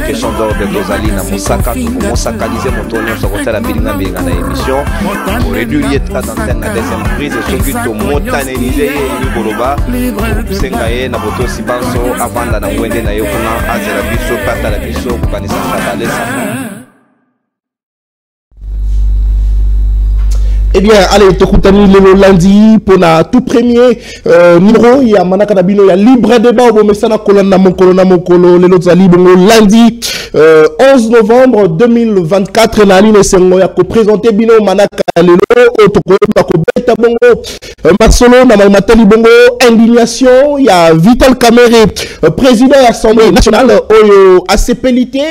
question d'ordre d'Ozali na Mosaka lise motonio sur hôtel Abilinga Benga na émission pour réduire l'état d'antenne na deuxième prise ce qui to motanélisé ni boloba sengaye na boto sibanso avanda na ngwende na yokuna azera biso pata la biso ko kanisa sadalesa. Eh bien, allez, Tokutani le lundi pour la tout premier numéro. Il y a Manakanabino, il y a libre débat au Messana Kolana Mokolo, les autres libres lundi 11 novembre 2024. La ligne Sengo, il y a présenté Bino Manakalelo, Otoko, Beta Bongo, Masolo, Namatali Bongo, indignation. Il y a Vital Kamere, président de l'Assemblée nationale, Oyo ACPLité,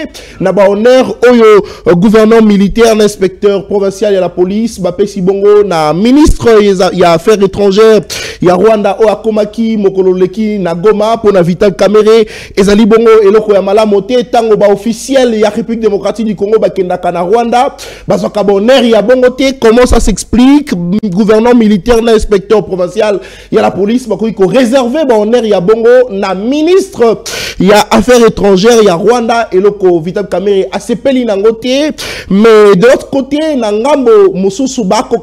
Naba honneur, Oyo gouverneur militaire, l'inspecteur provincial et la police, Bapesi Bongo. Na ministre il y a affaires étrangères il y a Rwanda o akomaki mokololeki na Goma pour na Vital Kamere ezali bongo eloko ya malamote tango ba officiel ya République démocratique du Congo bakendaka na Rwanda bazaka bonheur ya bongo te. Comment ça s'explique? Gouverneur militaire na inspecteur provincial il y a la police bakoki ko réserver bonheur ya bongo na ministre il y a affaires étrangères il y a Rwanda eloko Vital Kamere asepeli nango te. Mais de l'autre côté na ngambo mususu bako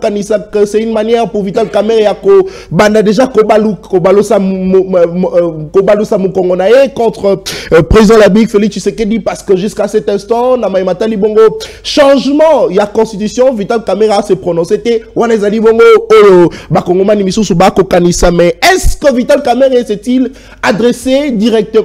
c'est une manière pour Vital Kamere ya ko banda déjà kobalosa mukongonae contre président Labik Félix Tshisekedi parce que jusqu'à cet instant na Matali Bongo changement il y a constitution Vital Kamere s'est prononcé te wana ezali bongo oyo bakongomani misusu bako kanisa. Mais est-ce que Vital Kamere s'est-il adressé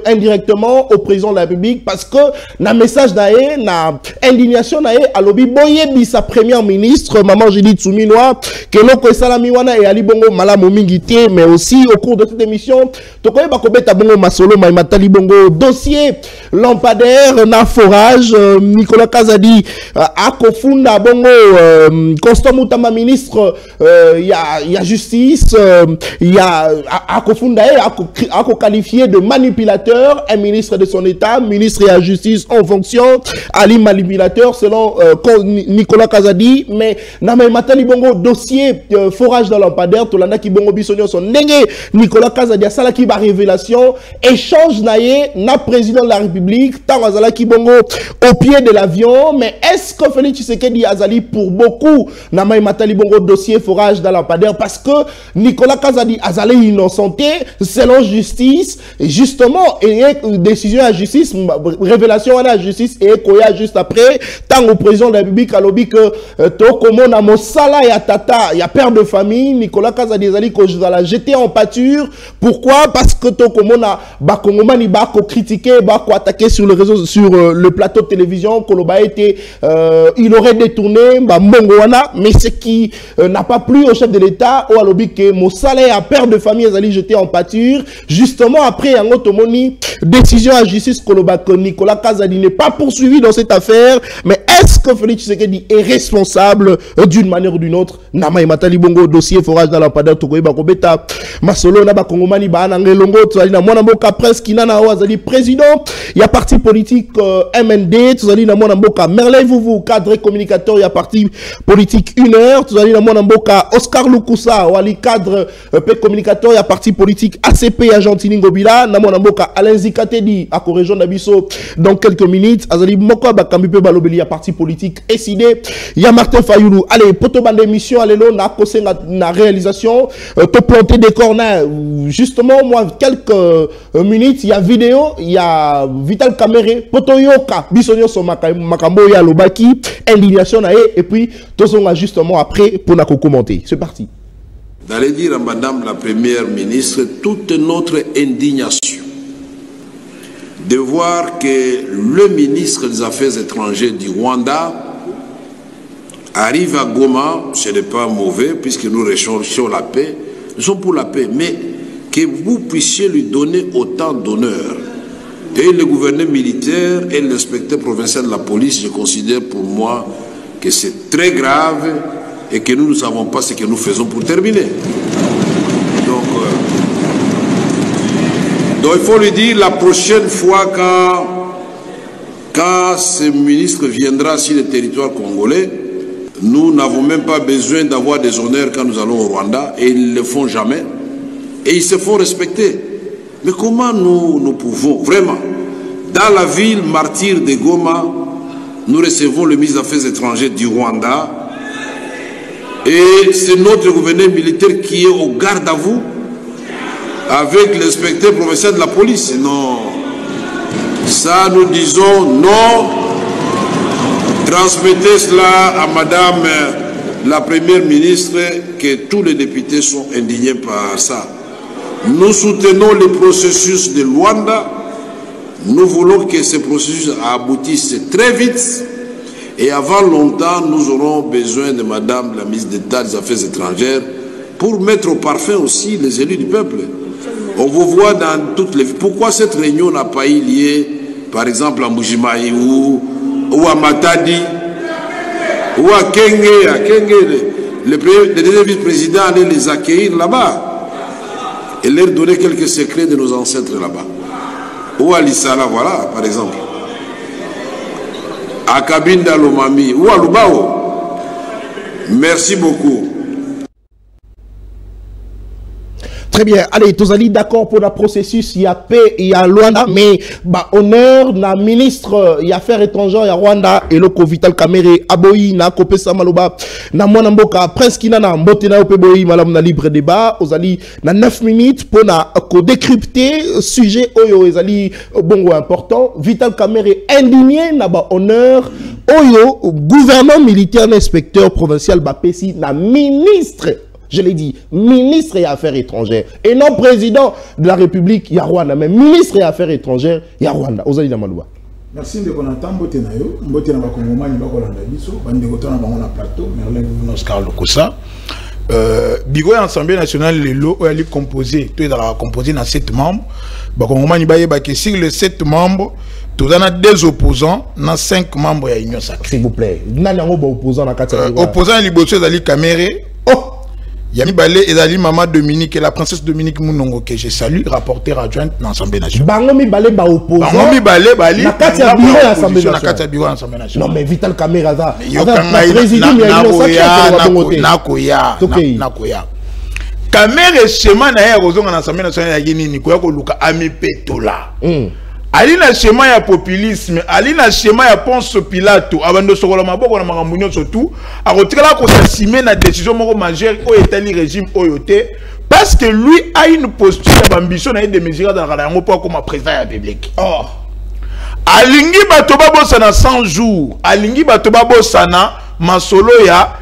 indirectement au président de la République parce que na message nae na indignation nae alobi boyebi sa première ministre maman Judith Suminwa que l'on salami wana et ali bongo malamu mingi te. Mais aussi au cours de cette émission tokoye bakobeta bongo masolo Matali Bongo dossier lampadaire na forage Nicolas Kazadi akofunda bongo Constant Mutamba ministre il y a justice il y a akofunda ako qualifié de manipulateur un ministre de son état ministre de la justice en fonction ali manipulateur selon Nicolas Kazadi. Mais na Matali Bongo dossier forage dans lampadaire tolanda ki bongo bisonyo son nenge Nicolas Kazadi sala ki ba révélation échange naie na président de la République tant azala ki bongo au pied de l'avion. Mais est-ce que Félix Tshisekedi azali pour beaucoup na Matali Bongo dossier forage dans lampadaire parce que Nicolas Kazadi azali innocenté selon justice et justement et décision à justice révélation à la justice et koya juste après tant au président de la République a lobby que to komo na mosala ya tata ya père de famille Nicolas Kazadi azali ko la jeter en pâture. Pourquoi? Parce que to komo na bakongomani bako critiquer bako attaquer sur le réseau sur le plateau de télévision Koloba était il aurait détourné mbongo wana. Mais ce qui n'a pas plu au chef de l'État au alobi que mosala ya père de famille azali jeter en pâture justement après yango tomoni décision à justice Koloba que Nicolas Kazadi n'est pas poursuivi dans cette affaire. Mais est-ce que Félix Tshisekedi est responsable d'une manière ou d'une autre? Nama Matali Bongo dossier forage dans lampadaire tokoye bakobeta masolo na bakongomani ba na ngelongo tozali na mwana mboka presse kinana azali président il y a parti politique MND tozali na mwana mboka Merlin Vuvu cadre communicateur il y a parti politique 1 heure tozali na mwana mboka Oscar Lukusa wali cadre communicateur il y a parti politique ACP Argentine Ngobila na mwana mboka Alain Zikatedi à région d'Abisso dans quelques minutes azali moko bakambi pe balobeli il y a parti politique SID il y a Martin Fayoulou allez poto bande émission allez là na kose na réalisation te planter des corners justement moi quelques minutes il y a vidéo il y a Vital Kamere poto yoka bisonyo so makambo ya lobaki indignation na et puis tous on a justement après pour na commenter. C'est parti. D'aller dire à Madame la Première ministre toute notre indignation de voir que le ministre des Affaires étrangères du Rwanda arrive à Goma. Ce n'est pas mauvais puisque nous recherchons la paix, nous sommes pour la paix, mais que vous puissiez lui donner autant d'honneur Et le gouverneur militaire et l'inspecteur provincial de la police, je considère pour moi que c'est très grave et que nous ne savons pas ce que nous faisons pour terminer. Donc il faut lui dire la prochaine fois quand ce ministre viendra sur le territoire congolais, nous n'avons même pas besoin d'avoir des honneurs quand nous allons au Rwanda, et ils ne le font jamais, et ils se font respecter. Mais comment nous pouvons vraiment, dans la ville martyre de Goma, nous recevons le ministre des Affaires étrangères du Rwanda, et c'est notre gouverneur militaire qui est au garde à vous avec l'inspecteur provincial de la police. Non, ça nous disons non. Transmettez cela à Madame la Première ministre, que tous les députés sont indignés par ça. Nous soutenons le processus de Luanda. Nous voulons que ce processus aboutisse très vite. Et avant longtemps, nous aurons besoin de Madame la ministre d'État des Affaires étrangères pour mettre au parfum aussi les élus du peuple. On vous voit dans toutes les... Pourquoi cette réunion n'a pas eu lieu, par exemple, à Mbujimayi ou à Matadi ou à Kenge. À Kenge, le deuxième vice-président allait les accueillir là-bas et leur donner quelques secrets de nos ancêtres là-bas. Ou à Lissala, voilà, par exemple. À Kabinda Lomami ou à Lubao. Merci beaucoup. Très bien. Allez, tous allez d'accord pour le processus. Il y a paix, il y a Luanda, mais bah honneur na ministre il y a affaires étrangères, il y a Rwanda et le Vital Kamerhe aboyi na kopesa maloba na mwana mboka prince kina na mbote na opeboyi malam na libre débat. Ozali na 9 minutes pour na ko décrypter sujet oyo ezali bongo important. Vital Kamerhe indigné na ba honneur oyo gouverneur militaire inspecteur provincial ba pesi na ministre. Je l'ai dit, ministre des Affaires étrangères. Et non président de la République, il y a Rwanda. Mais ministre des Affaires étrangères, il y a Rwanda. Ozali Damalouba. Merci de Konatan Botenayo. Mbotena Bakongoma, Nibakolanda Biso, Bandegotana Bangona Plateau, Merlin Oscar Lokosa. Bigo Assemblée nationale, les lots, elle est composée, tout est dans la composée dans 7 membres. Bakongoma Nibaye Bakessi, les 7 membres, tout en a 2 opposants, dans 5 membres, il y a Union Sacrée. S'il vous plaît. Opposant opposant Liboso Zali Kamerhe. Oh! Yami Balé et Zali Maman Dominique et la princesse Dominique Mounongo que je salue, rapporteur adjointe dans l'Assemblée nationale. Bangomi Balé ba opposant. Bangomi Balé Bali. Na Katia Biro à l'Assemblée nationale. Na Katia Biro à l'Assemblée nationale. Non mais Vital Kamerhe ça. Nakoya. Kamerhe schéma na ya rozonga na l'Assemblée nationale ya Guinée ni koya ko luka ami petola. Alina schéma ya populisme, alina schéma ya Ponce Pilato, abando sokola maboko na makambo surtout, a retiré ko s'assumer na décision moko majeure au étali régime oyoté parce que lui a une posture d'ambition na de mesures dans la yango pour comme président de la République. Oh. Alingi bato babosa na 100 jours, alingi bato babosa na masolo ya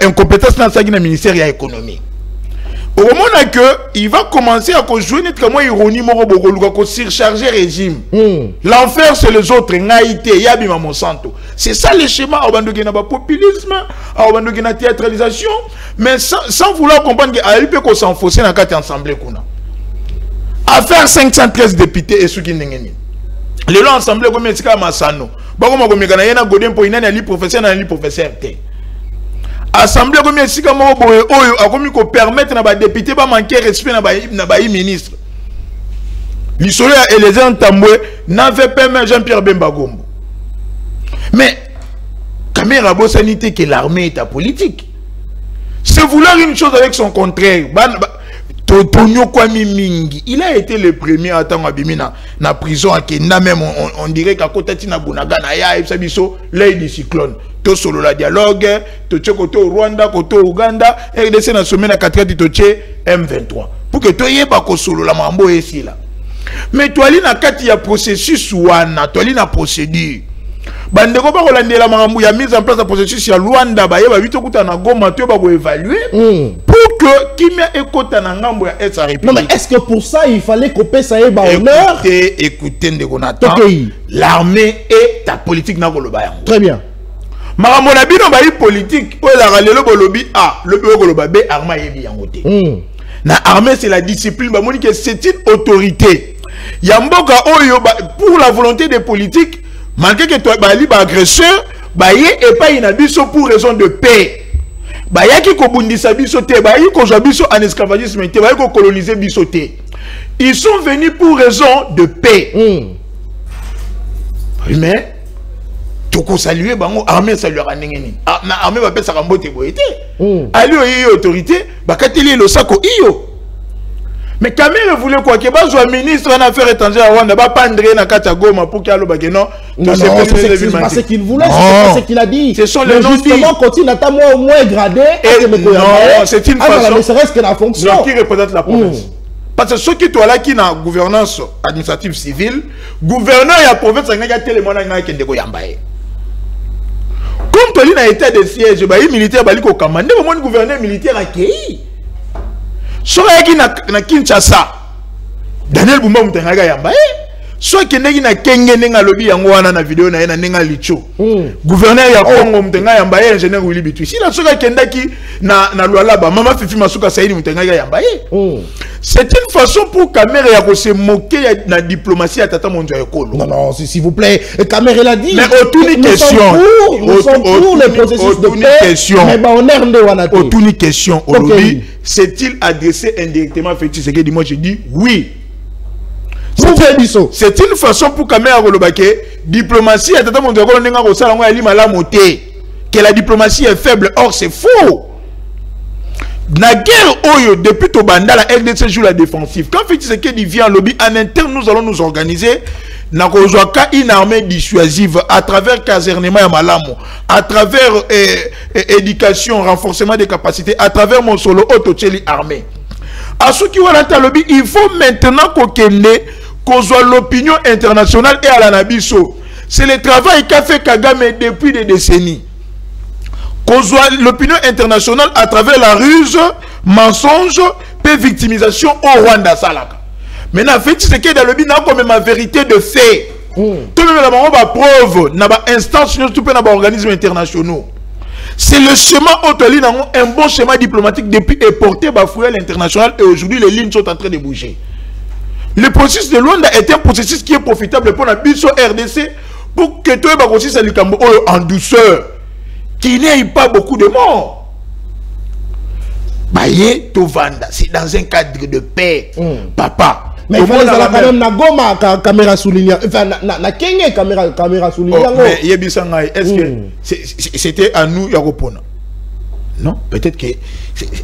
incompétence na sagi na ministère ya économie. Au moment que il va commencer à jouer notre moi ironie moko surcharger régime. L'enfer c'est les autres ngaïté yabima Monsanto. C'est ça le schéma au bando na populisme, au bando na théâtralisation, mais sans vouloir comprendre que il peut qu'on s'enfoncer dans quatre assemblée kuna. Affaire 513 députés et ceux qui n'engeni. Les lois assemblée comme Sika Masano. Ba comme na yena godem po inani ali professeur na ali professeur té. Assemblée comme Sika moko boye oyo akomi ko permettre na ba député ba manquer respect na ba ministre. L'histoire Élysée Ntambwe n'avait pas même Jean-Pierre Bemba Gombo. Mais Kamerhe Bosanité que l'armée est apolitique. C'est vouloir une chose avec son contraire. Il a été le premier à attendre na prison à Kenya, même on dirait qu'à côté de Bunaga na ya ebiso l'œil du cyclone. To solo la dialogue, to tchekoto Rwanda, koto Uganda, RDC na sommet na 4 to M23. Pour que to yeba ko solo la mambo ici là. Mais toi li na kati ya processus wana, toi li na procédure. Bandeko ba kolandela mambo ya mise en place de processus ya Rwanda ba yeba bito kuta na Goma to ba ko évaluer pour que kimia ekota na ngambo ya sa République. Non mais est-ce que pour ça il fallait couper ça et ba honneur? Écoutez Ndegonatan. L'armée est ta politique na koloba yango. Très bien. Makambo na bino ba politique o la lelo bolobi a le koloba armée yebi yango te. Na armée c'est la discipline ba moni que c'est une autorité. Yamboka Oyo, pour la volonté des politiques, malgré que toi, libre agresseur, et pas une abisso pour raison de paix. Yaki ko bundisa biso te, yaki ko joa biso en esclavagisme te, yaki ko coloniser biso te. Ils sont venus pour raison de paix. Mais toko saluer bango armée saluera nengeni. Na armée va pesa kambote boyete. Ali oyo autorité, bakateli le sako iyo. Mais Kamere voulait quoi que bas soit ministre en affaires étrangères à Rwanda, ba pendre na kata Goma pour qu'il alo bageno. Non, c'est pas ce qu'il voulait, c'est pas ce qu'il a dit. Ce sont les non-dits. Justement, continue à moi au moins gradé. Non, c'est une façon. Ne serait-ce que la fonction. Qui représente la province. Parce que ceux qui sont là qui na gouvernance administrative civile, gouverneur ya province nga tellement na kende ko yambaye. Comme toi na état de siège, ba militaire bali ko commandé, mon gouverneur militaire accueilli. Soit qui na Kinshasa, Daniel Bumba Mutengaga yambaye. Soit qui na Kenge nenga lobi yango wana na vidéo na nenga licho. Gouverneur ya Congo Mutengaga yambaye ingénieur Willy Bitu. Si la soka kendaki na Lualaba, Mama Fifi Masuka Saïdi Mutengaga yambaye. C'est une façon pour Kamere ya se moquer de la diplomatie à Tata Mondia Ekolo. Non, s'il vous plaît, Kamere l'a dit. Mais autour une question. Nous sommes pour le processus de paix. Mais on est de Wanate. Autour une question. Aujourd'hui, s'est-il adressé indirectement à Félix Tshisekedi? Moi, je dis oui. C'est une façon pour Kamere Golobake, diplomatie à Tata Mondia Ekolo nenga ko sala ngwa lima la moté. Que la diplomatie est faible. Or, c'est faux. La guerre Oyo, depuis Tobanda, la RDC joue la défensive. Quand Félix Tshisekedi vient en lobby, en interne, nous allons nous organiser. N'a une armée dissuasive à travers casernement et malamo, à travers éducation, renforcement des capacités, à travers mon solo autoteli armée. À ceux qui ont la lobby, il faut maintenant qu'on soit l'opinion internationale et à la Nabiso. C'est le travail qu'a fait Kagame depuis des décennies. Qu'on soit l'opinion internationale à travers la ruse, mensonge, et victimisation au Rwanda Salaka. Maintenant, fait ce qui est dans le but, comme ma vérité de fait. Tout le monde a preuve, n'a pas instance, tout peut n'avoir organismes internationaux. C'est le schéma Otoli, un bon schéma diplomatique depuis et porté par l'international et aujourd'hui les lignes sont en train de bouger. Le processus de Luanda est un processus qui est profitable pour la BISO RDC pour que tout le monde en douceur. Qu'il n'y ait pas beaucoup de morts. Baye Tovanda, c'est dans un cadre de paix. Papa. Mais il faut quand même na Goma caméra soulignée. Enfin, na Kenya caméra soulignée. Mais Yebisangai, est-ce que c'était à nous Yaropona? Non, peut-être que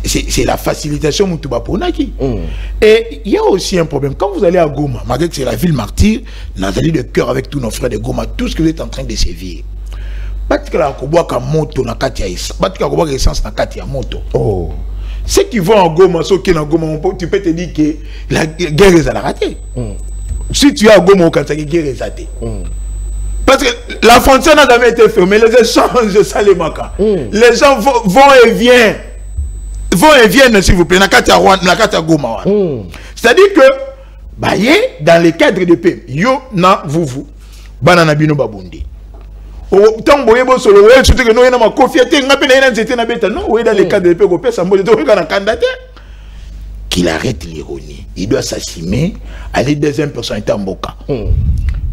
c'est la facilitation Moutubaponaki. Et il y a aussi un problème. Quand vous allez à Goma, malgré que c'est la ville martyre, nous allons de cœur avec tous nos frères de Goma, tout ce que vous êtes en train de sévir. Ceux qui vont en Goma, ceux qui sont en Goma, tu peux te dire que la guerre est ratée. Si tu es à Goma, la guerre est ratée. Parce que la frontière n'a jamais été fermée, les échanges, ça les manque. Les gens vont et viennent. Vont et viennent, s'il vous plaît, dans Goma. C'est-à-dire que, dans les cadres de paix, yo na vous, banana bino babundi. Tant que solo surtout que nous avons confié non dans les cadres de paix qu'il arrête l'ironie. Il doit s'assumer aller deuxième personnalité en Boka.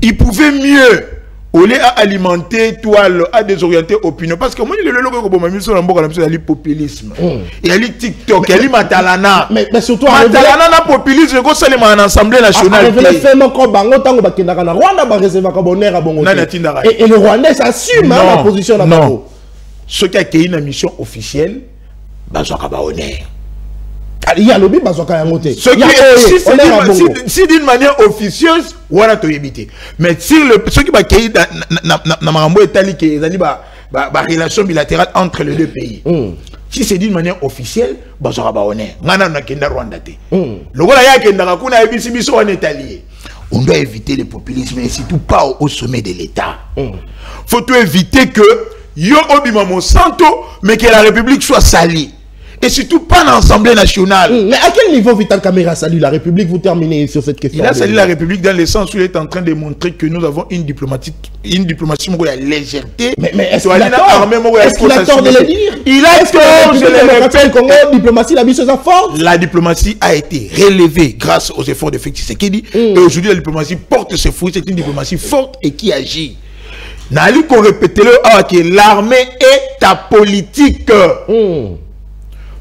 Il pouvait mieux au lieu à alimenter toile à désorienter opinion parce que moi le logo comme même sur Boka il y a populisme. Il y a TikTok, il y a Matalana. Mais surtout Matalana na populisme ko salema en assemblée nationale. Et le Rwandais s'assume la position là-bas. Non. Ceux qui accueillent une mission officielle, bazoka ba honneur. Il y a le but bazoka yangote. Si d'une manière officieuse, on a tout évité. Mais si ceux qui accueillent na marambo etali que ezali ba relation bilatérale entre les deux pays. Si c'est d'une manière officielle, bazoka ba honneur. Ngana na kenda Rwanda te. Lokola ya kenda kuna ebisi biso on est allié. On doit éviter le populisme et surtout pas au sommet de l'État. Faut tout éviter que yo obima Monsanto mais que la République soit salie. et surtout pas dans l'Assemblée nationale. Mais à quel niveau Vital Kamerhe salue la République? Vous terminez sur cette question. Il a salué la République dans le sens où il est en train de montrer que nous avons une diplomatie à légèreté. Mais est-ce qu'il a tort de le dire? Il a tort, je le répète. Diplomatie, la mission forte. La diplomatie a été relevée grâce aux efforts de Félix Tshisekedi. Et aujourd'hui, la diplomatie porte ses fruits. C'est une diplomatie forte et qui agit. Nali qu'on répète que l'armée est ta politique.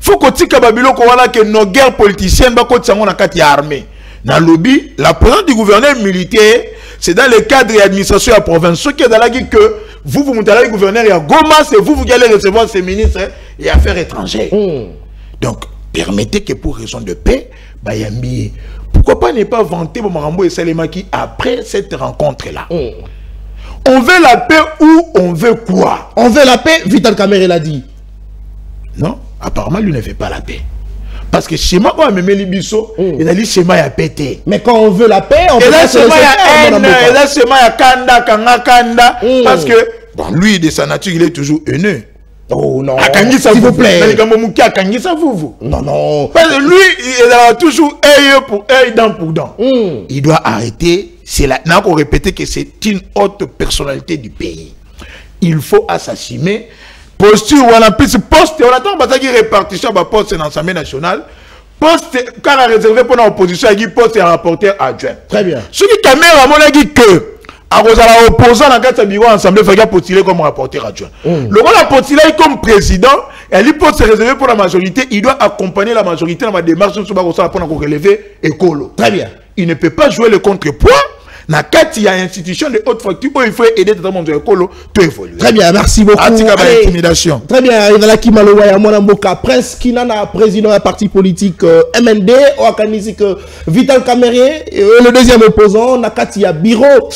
Faut qu'on tique à Babylone que nos guerres politiciennes va continuer à la armée. Dans le lobby, la présence du gouverneur militaire, c'est dans le cadre de l'administration de la province. Ce qui est dans la guerre que vous montez le gouverneur et à Goma, c'est vous qui allez recevoir ces ministres et affaires étrangères. Donc, permettez que pour raison de paix, Bayambi, pourquoi pas ne pas vanter Marambo et Salemaki après cette rencontre-là? On veut la paix ou on veut quoi? On veut la paix, Vital Kamerhe l'a dit. Non, apparemment, lui ne fait pas la paix. Parce que chez moi, quand on me met les bisous, il a dit chez moi, il a pété. Mais quand on veut la paix, on peut pas se laisser faire. Et là, chez moi, il y a Kanda, Kanda. Parce que, bon, lui, de sa nature, il est toujours haineux. Oh non, s'il vous plaît. Non, non. Parce que lui, il a toujours œil pour œil, dent pour dent. Il doit arrêter. C'est là qu'on répète que c'est une haute personnalité du pays. Il faut assassiner. Posture, on a plus poste, on attend parce qu'il répartition de poste dans l'Assemblée nationale. Poste, car on a réservé pour l'opposition, il y a poste et rapporteur adjoint. Très bien. Ce qui est caméra, on a dit que, à cause de l'opposant dans le bureau ensemble, il faut postuler comme rapporteur adjoint. Le rôle de postuler comme président, et lui poste réservé pour la majorité, il doit accompagner la majorité dans la démarche sur pour relever écolo. Très bien. Il ne peut pas jouer le contrepoids. Il y a une institution de haute facture où il faut aider tout le monde écolo tout évoluer. Très bien, merci beaucoup. Intimidation. Très bien, il y a qui maloya Mboka Prince qui n'a président d'un parti politique MND au Akanisik Vital Kamerhe le deuxième opposant Nakati ya bureau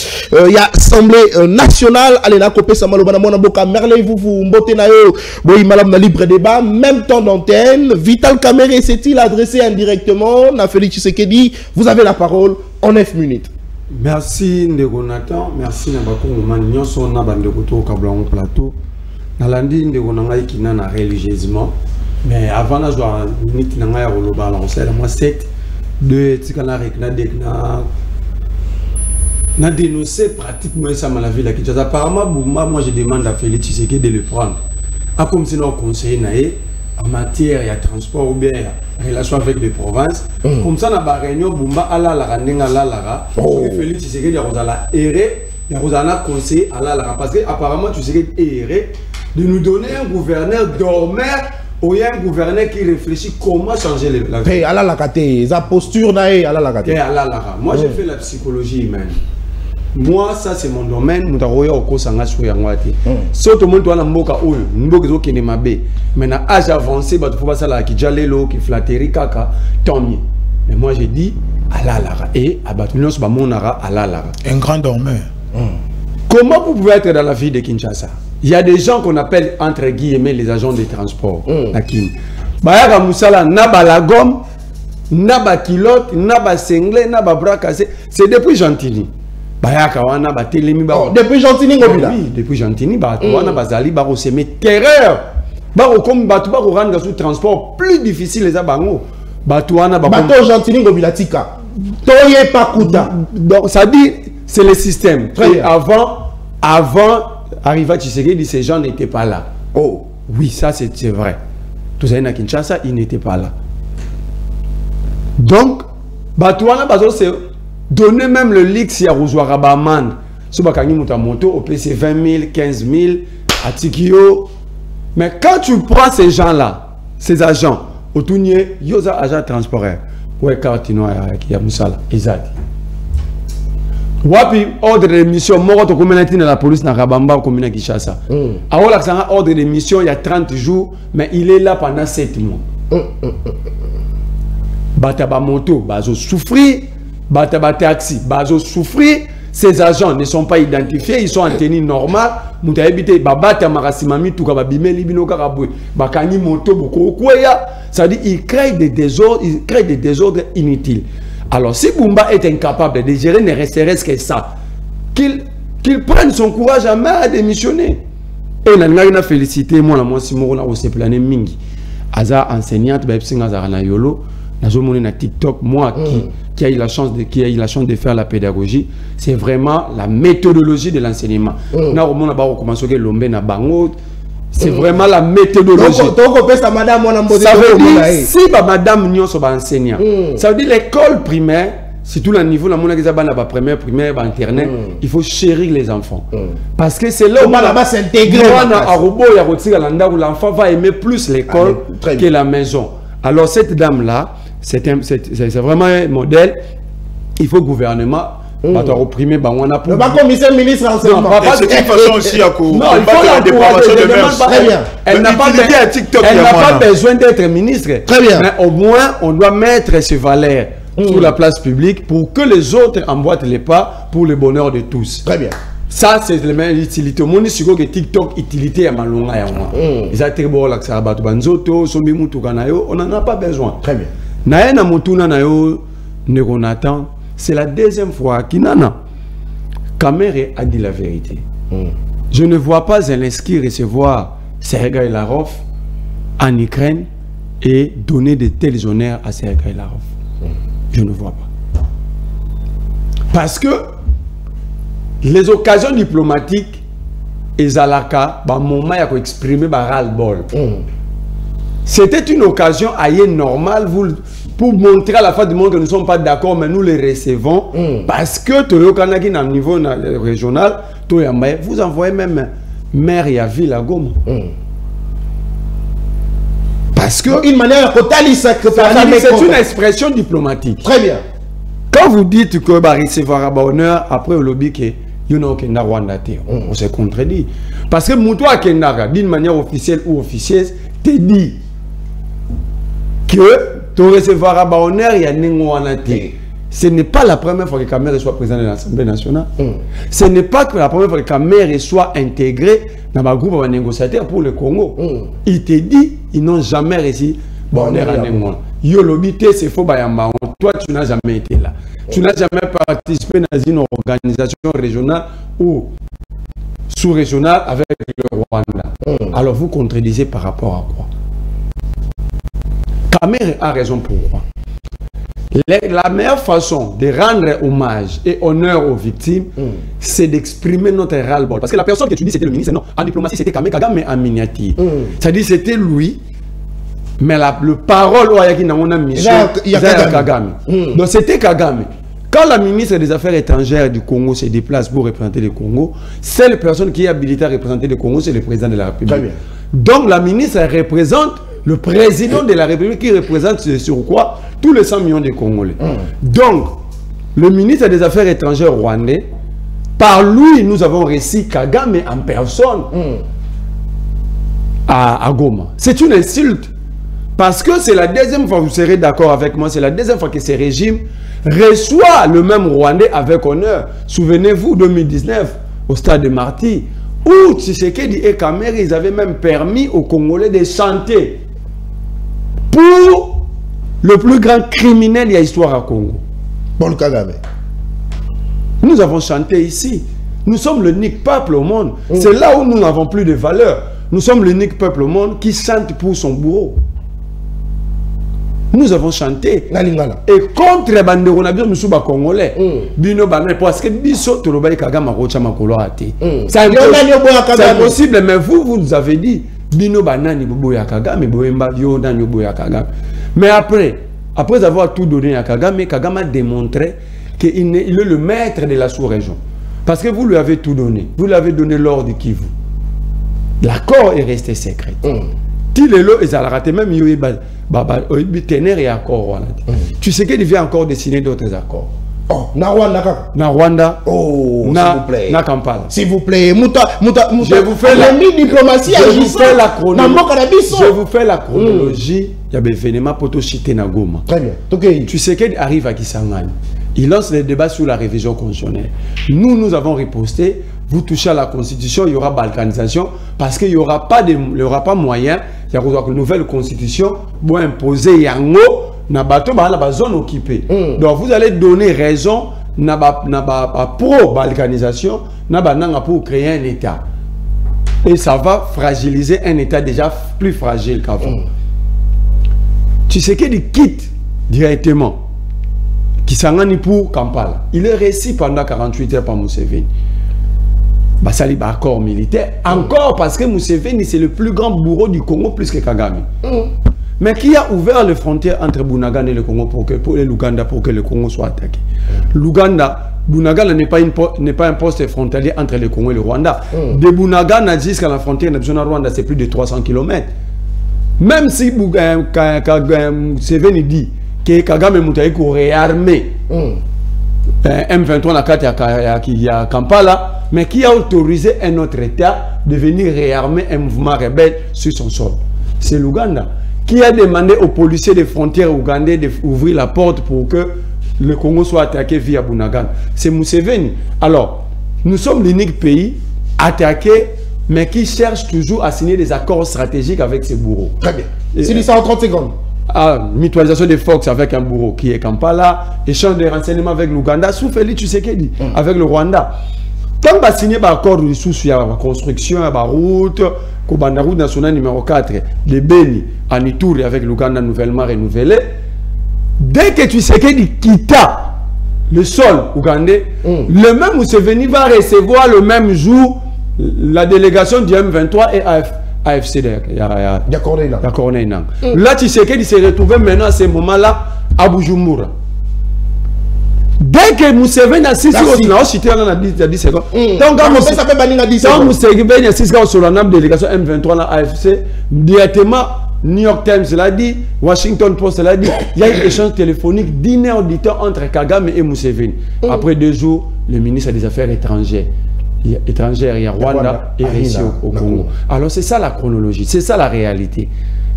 il y a assemblée nationale allez na kopé samalo bana Mboka merle vous mbote na yo boy malam na libre débat même temps d'antenne Vital Kamerhe s'est-il adressé indirectement na Félix Tshisekedi, vous avez la parole en 9 minutes. Merci Ndeko Nathan, merci Nabako Manignon, son Nabandekoto Kablon Plateau. Nalandi Ndeko Nangai qui n'a religieusement, mais avant la joie, minute Nangai Roloba, on sait moi 7 de Tikana Rekna Dekna. N'a dénoncé pratiquement ça dans la ville à Kinshasa. Apparemment, moi je demande à Félix Tshisekedi de le prendre. A comme si nous conseillons en matière de transport ou bien relation avec les provinces. Comme ça, dans la réunion, Bumba ala la renenga la lara. Félix Tshisekedi a la erré, il a la conseil à la lara parce que apparemment Tshisekedi est erré de nous donner un gouverneur dormeur ou un gouverneur qui réfléchit comment changer la vie. Hey, ala la kate, sa posture na ala la kate. Ala lara. Moi j'ai fait la psychologie humaine. Moi, ça c'est mon domaine. Nous avons eu au cours de si tout le monde doit mboka oyo, mboka zo kene mabe. Maintenant, âge avancé, bah tu faut pas ça là qui jalelo, qui flatterie kaka, tant mieux. Mais moi j'ai dit ala lara et abatulon sur mon ara ala lara. Un grand dormeur. Comment vous pouvez être dans la vie de Kinshasa? Il y a des gens qu'on appelle entre guillemets les agents de transport. Nakin. Bayaka musala naba la gomme, naba kilote, naba sengle, naba bras cassés. C'est depuis Gentilly. Depuis Gentilly, oui, depuis Gentilly, bazali baro semer terreur. Baro comme batu baro rendre sous transport plus difficile les abango. Batouana bato Gentilly gobilatika. Toye pakuta. Donc ça dit c'est le système. Et avant arriva Tshisekedi, ces gens n'étaient pas là. Oh, oui, ça c'est vrai. Tout ça à Kinshasa, ils n'étaient pas là. Donc batouana bazo c'est donner même le leak si à Rouzouarabaman, si Bakani Moutamoto, au PC 20 000, 15 000, à Tikio. Mais quand tu prends ces gens-là, ces agents, au Tounier, Yosa agent transporteur, ouais, Kartino, qui a Moussala, Izad. Wapi, ordre de mission, mort au communauté de la police, na Rabamba, au communauté Kishasa. Alors, ordre de mission, il y a 30 jours, mais il est là pendant 7 mois. Bataba moto, bazo souffrir. Bataba taxi, bazo souffrir, ces agents ne sont pas identifiés, ils sont en tenue normale. Mouta habité, babata marasimami, tout comme bimeli bino karaboué, bakani moto boko kweya, ça dit il crée des désordres inutiles. Alors si Bumba est incapable de gérer, ne resterait que ça, qu'il prenne son courage à main à démissionner. Et n'a félicité moi la moi si moi on s'est plané mingi. Aza enseignante, na yolo, na TikTok, moi qui a eu la chance de faire la pédagogie, c'est vraiment la méthodologie de l'enseignement. C'est vraiment la méthodologie. Ça veut dire si madame nyonso ba enseignant, ça veut dire l'école primaire, surtout le niveau la mona ba première, primaire, ba internet, il faut chérir les enfants. Parce que c'est là où on va s'intégrer. L'enfant va aimer plus l'école que la maison. Alors cette dame là, c'est vraiment un modèle. Il faut gouvernement opprimer, on a pour. Pas commissaire ministre enseignement. C'est une façon aussi à non, il faut l'encourager. Elle n'a pas besoin d'être ministre. Très bien. Mais au moins, on doit mettre ses valeurs sur la place publique pour que les autres emboîtent les pas pour le bonheur de tous. Très bien. Ça, c'est la même utilité. Mon isugo que TikTok utilité à malonga ya moi. Ils ont très beau la xarabatu banzoto, sombi mutu kanayo, on n'en a pas besoin. Très bien. Na na mutuna na yo Negonatan, c'est la deuxième fois qu'Inana Kamere a dit la vérité. Je ne vois pas Zelensky recevoir Sergei Lavrov en Ukraine et donner de tels honneurs à Sergei Lavrov. Je ne vois pas. Parce que les occasions diplomatiques, Ezalaka, bah moment il exprimer ras-le-bol. C'était une occasion ailleurs normale pour montrer à la face du monde que nous ne sommes pas d'accord, mais nous les recevons parce que Toyo Kanaki à niveau régional, vous envoyez même maire et ville à Goma. Parce que une manière c'est une expression diplomatique. Très bien. Quand vous dites que va recevoir un honneur après le lobby que Rwanda, on se contredit. Parce que Moutoua Kendara, d'une manière officielle ou officieuse, te dit que tu recevoir un honneur, il y a un ce n'est pas la première fois que Kamere soit président de l'Assemblée nationale. Ce n'est pas que la première fois que Kamere soit intégré dans un groupe de négociateurs pour le Congo. Il te dit, ils n'ont jamais reçu honneur à Némoa. Yolobité, c'est faux, toi, tu n'as jamais été là. Tu n'as jamais participé dans une organisation régionale ou sous-régionale avec le Rwanda. Alors vous contredisez par rapport à quoi? Kamere a raison pourquoi. La meilleure façon de rendre hommage et honneur aux victimes, c'est d'exprimer notre ras-le-bol. Parce que la personne que tu dis c'était le ministre, non, en diplomatie c'était Kagame, mais en miniature. C'est-à-dire c'était lui, mais le parole on a mis Kagame. Donc c'était Kagame. Quand la ministre des Affaires étrangères du Congo se déplace pour représenter le Congo, c'est la personne qui est habilitée à représenter le Congo, c'est le président de la République. Donc la ministre représente le président de la République qui représente sur quoi? Tous les 100 millions de Congolais. Donc, le ministre des Affaires étrangères rwandais, par lui, nous avons reçu Kagame en personne à Goma. C'est une insulte. Parce que c'est la deuxième fois, vous serez d'accord avec moi, c'est la deuxième fois que ce régime reçoit le même Rwandais avec honneur. Souvenez-vous, 2019, au stade de Marty, où Tshisekedi et Kamere, ils avaient même permis aux Congolais de chanter pour le plus grand criminel de l'histoire à Congo. Paul Kagame. Nous avons chanté ici. Nous sommes l'unique peuple au monde. C'est là où nous n'avons plus de valeur. Nous sommes l'unique peuple au monde qui chante pour son bourreau. Nous avons chanté. Et contre Banderonabio Moussouba Congolais. Bino Banane, parce que Biso Tolobaï Kagame Rocha Makolo Ate. C'est impossible, mais vous nous avez dit Bino Banani Boboya Kagame, Boemba Yodan Yoboya Kagame. Mais après avoir tout donné à Kagame, Kagame a démontré qu'il est le maître de la sous-région. Parce que vous lui avez tout donné. Vous lui avez donné l'or du Kivu. L'accord est resté secret. Tilelo et Zalarate, même Yoiba, Tener et accord. Tu sais qu'il vient encore de signer d'autres accords. Oh, na Rwanda. Oh, s'il vous plaît. Na Kampala. S'il vous plaît. Je vous fais la diplomatie. Je vous fais la chronologie. Il y a des événements pour chiter na Goma. Très bien. Tu sais qu'il arrive à Kisangani. Il lance les débats sur la révision constitutionnelle. Nous avons riposté. Vous touchez à la constitution, il y aura balkanisation parce qu'il n'y aura pas moyen. Il y aura une nouvelle constitution pour imposer Yango. La zone occupée. Donc vous allez donner raison pro-balkanisation pour créer un État. Et ça va fragiliser un État déjà plus fragile qu'avant. Tshisekedi quitte directement Kisangani pour Kampala. Il est resté pendant 48 heures par Museveni. Basali ba accord militaire. Encore parce que Museveni c'est le plus grand bourreau du Congo plus que Kagame. Mais qui a ouvert les frontières entre Bunagana et le Congo pour l'Ouganda pour que le Congo soit attaqué. L'Ouganda, Bunagana n'est pas un poste frontalier entre le Congo et le Rwanda. De Bunagana jusqu'à la frontière nationale Rwanda, c'est plus de 300 km. Même si Museveni dit que Kagame Moutaïko réarmé M23 na kati ya Kampala, mais qui a autorisé un autre État de venir réarmer un mouvement rebelle sur son sol. C'est l'Ouganda qui a demandé aux policiers des frontières ougandais d'ouvrir la porte pour que le Congo soit attaqué via Bunagana. C'est Museveni. Alors, nous sommes l'unique pays attaqué, mais qui cherche toujours à signer des accords stratégiques avec ses bourreaux. Très bien. C'est ça en 30 secondes. Mutualisation des forces avec un bourreau qui est Kampala, échange de renseignements avec l'Ouganda, sous Félix Tshisekedi, avec le Rwanda. Tant qu'on a signé un accord de sous la construction, la route, la route nationale numéro 4, les Beni, en Ituri avec l'Ouganda nouvellement renouvelé, dès que Tshisekedi quitta le sol ougandais, le même Museveni va recevoir le même jour la délégation du M23 et AFC d'accord. Là, Tshisekedi s'est retrouvé maintenant à ce moment-là à Bujumbura. Dès que Museveni a 6 secondes, tant Museveni a 6 secondes sur la délégation M23 à AFC, directement, New York Times l'a dit, Washington Post l'a dit, il y a eu un échange téléphonique d'1 heure du temps entre Kagame et Museveni. Après 2 jours, le ministre des Affaires étrangères, il y a Rwanda et ici au Congo. Alors c'est ça la chronologie, c'est ça la réalité.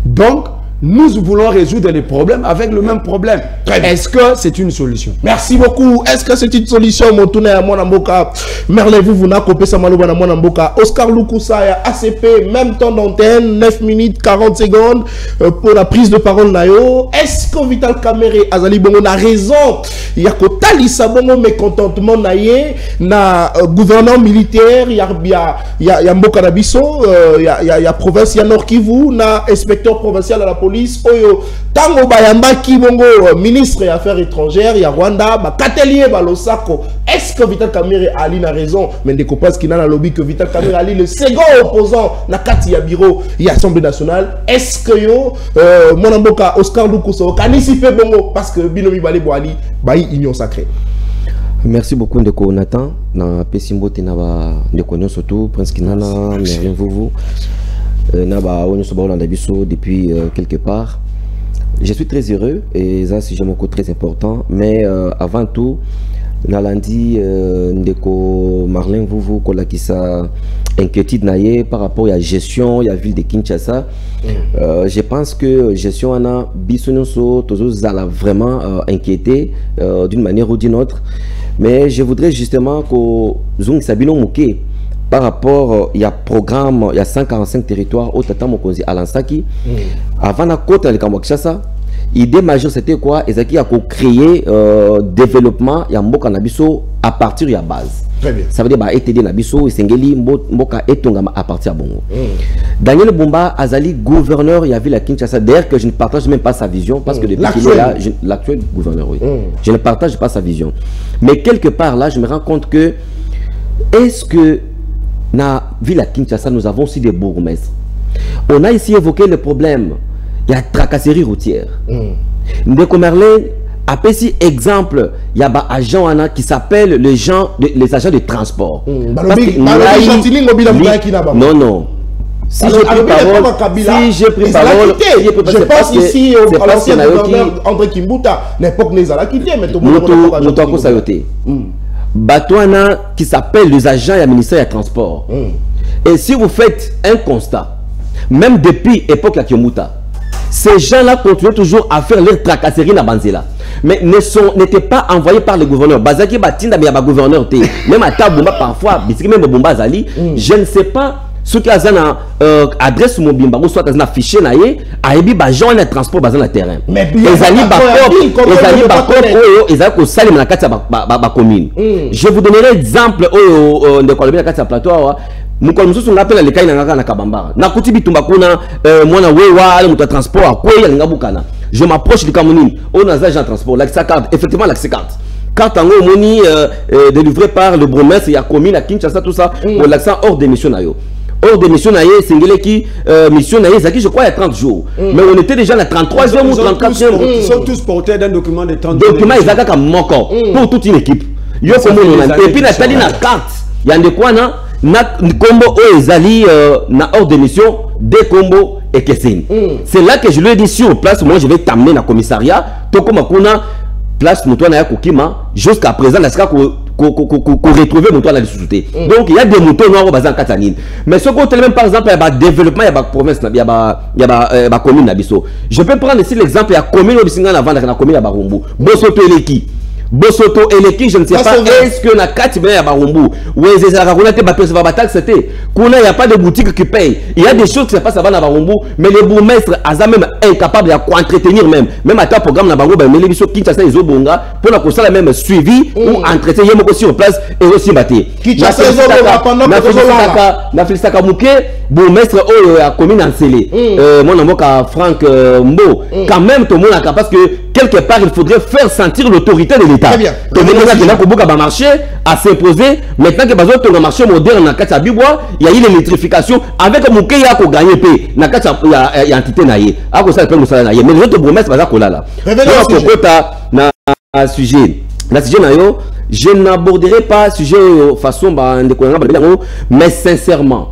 Donc, nous voulons résoudre les problèmes avec le même problème. Est-ce que c'est une solution? Merci beaucoup. Est-ce que c'est une solution? Motouna ya mwana mboka. Merle vous na kopé sa maloba na mwana mboka. Oscar Lukusa ya ACP, même temps d'antenne, 9 minutes 40 secondes pour la prise de parole nayo. Est-ce que Vital Kamerhe azali bongo na raison? Ya kotali sa bongo mécontentement naye na gouverneur militaire ya mboka na biso, ya province ya Nord Kivu na inspecteur provincial à la police oyo tango bayamba ki bongo ministre des Affaires étrangères ya Rwanda ba katelier ba losako. Est-ce que Vital Kamerhe ali na raison? Mais de parce qu'il a la lobby que Vital Kamerhe ali le second opposant na kati ya bureau ya Assemblée nationale. Est-ce que yo mon mboka Oscar Lukusa kanisi pe bongo parce que binomi bale boali bayi union sacrée. Merci beaucoup Ndeko Nathan na pesimbo tenaba Ndeko Nyon surtout Prince Kinana Merlin Vuvu depuis quelque part. Je suis très heureux et ça c'est un coup très important. Mais avant tout, Nalandi Ndeko Marlin Vuvu qui sa inquiétude naie par rapport à la gestion, à la ville de Kinshasa. Je pense que gestion ana bisonso tous a vraiment inquiété d'une manière ou d'une autre. Mais je voudrais justement que Zung Sabino Mouké par rapport, il y a programme, il y a 145 territoires au Tata Mokonzi à Lansaki. Avant la côte de Kinshasa, l'idée majeure c'était quoi? Ezaki a créé développement, il y a Mboka Nabiso à partir de la base. Très bien. Ça veut dire que Nabiso et Sengeli Mboka et Tongama à partir de Bongo. Daniel Bumba Azali, gouverneur, il y avait la Kinshasa. D'ailleurs que je ne partage même pas sa vision parce que depuis qu'il est là, l'actuel gouverneur, oui. Je ne partage pas sa vision. Mais quelque part là, je me rends compte que est-ce que dans la ville à Kinshasa, nous avons aussi des bourgmestres. On a ici évoqué le problème. Il y a tracasserie routière. Ndeko Merlin a pris exemple. Il y a des agents qui s'appellent les agents de transport. Non, non. Si j'ai pris parole, je pense ici à l'ancien gouverneur André Kimbuta, n'importe les a quitté, mais tout le monde Batouana qui s'appelle les agents et le ministère des Transports. Et si vous faites un constat, même depuis l'époque de Kiyomuta, ces gens-là continuent toujours à faire leur tracasserie dans Banzela. Mais n'étaient pas envoyés par le gouverneur. Bazaki Batinda, mais il y a un gouverneur. Même à Tabumba, parfois, même Bomba Zali, je ne sais pas. Ce qui a une adresse mobile, soit un affiché, il y a gens de transport dans le terrain. Mais ils commune. Je vous donnerai exemple de plateau. Mukolo mususu ngapela lekai na ngaka na kabamba na kuti bitumba kuna mwana wewa ale muta transport akwe ya ngabukana je m'approche du Cameroun, on a un agent de transport, l'accès carte, effectivement l'accès carte. Carte en haut, moni délivré par le bourgmestre, il y a commune à Kinshasa, tout ça, pour l'accent hors des missions. Hors des missions, c'est qui mission, je crois, il y a 30 jours. Mais on était déjà à la 33e ou 34e. Ils sont tous portés d'un document de 30 jours. Document, ils ont comme moko pour toute une équipe. Et puis, Nathalie, la carte, il y a des quoi, na combo ezali na hors d'émission des combos et Kessine. C'est là que je lui ai dit sur place, moi je vais t'amener dans le commissariat, toko makuna place moto na kokima jusqu'à présent la ska ko retrouver moto na sous-souté. Donc il y a des motos noirs au bazan katanine. Mais ce côté même par exemple il y a développement, il y a province, il y a commune na biso. Je peux prendre ici l'exemple il y a commune obisinga na vendre na commune ya Barumbu. Bosoto Eleki. Bosoto Eleki, je ne sais pas, est-ce que na kati ya Barumbu ou est-ce que il n'y a pas de boutique qui paye. Il y a des choses qui se passent à Barumbu, mais les bourgmestres sont même incapables d'entretenir même à ta programme na Barumbu, mais les bisous qui sont les Obonga pour la console même suivi ou entretenir sur place et aussi battre. Na Felicitaka Mouké, bourgmestre à commune en Célé. Mon amour Franck Mbo, quand même tout le monde a parce que quelque part il faudrait faire sentir l'autorité de l'État. Très bien. Il a marché à s'imposer. Maintenant que besoin de marché moderne dans Katia Bibois, il y a eu l'électrification avec Mouké il y a gagné paix. Dans Katia il y a entité naïe. À cause ça peut nous salaire mais les autres promesses pas ça là. Donc sujet. La sujet naïo, je n'aborderai pas sujet façon mais sincèrement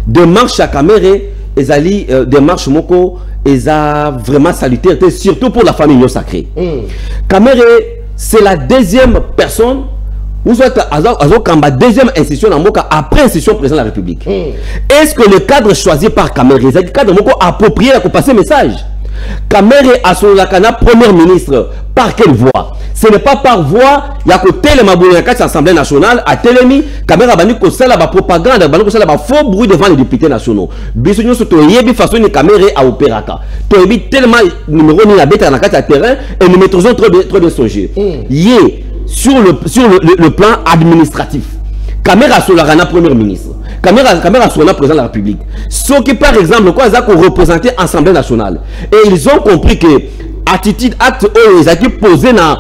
démarche à caméra ezali démarche moko eza vraiment salutaire surtout pour la famille sacrée. Caméra c'est la deuxième personne ou soit la deuxième institution après institution président de la République. Est-ce que le cadre choisi par Caméra est le cadre moko approprié pour passer message? Caméra a son lakana premier ministre par quelle voie? Ce n'est pas par voie, il y a côté le Mabouya l'Assemblée nationale à Télémi, Caméra bani ko sala ba propagande, bani ko sala ba faux bruit devant les députés nationaux. Bisogno so to yebi façon ni Caméra à opéraka. To yebi tellement numéro ni la bête na kati terrain et nous maîtrisons trop de songer. Yé sur le plan administratif. Caméra sur la rana premier ministre. Caméra sur la président de la République. Ceux qui par exemple quoi ils ont représenté l'Assemblée nationale et ils ont compris que attitude acte ils ont posé na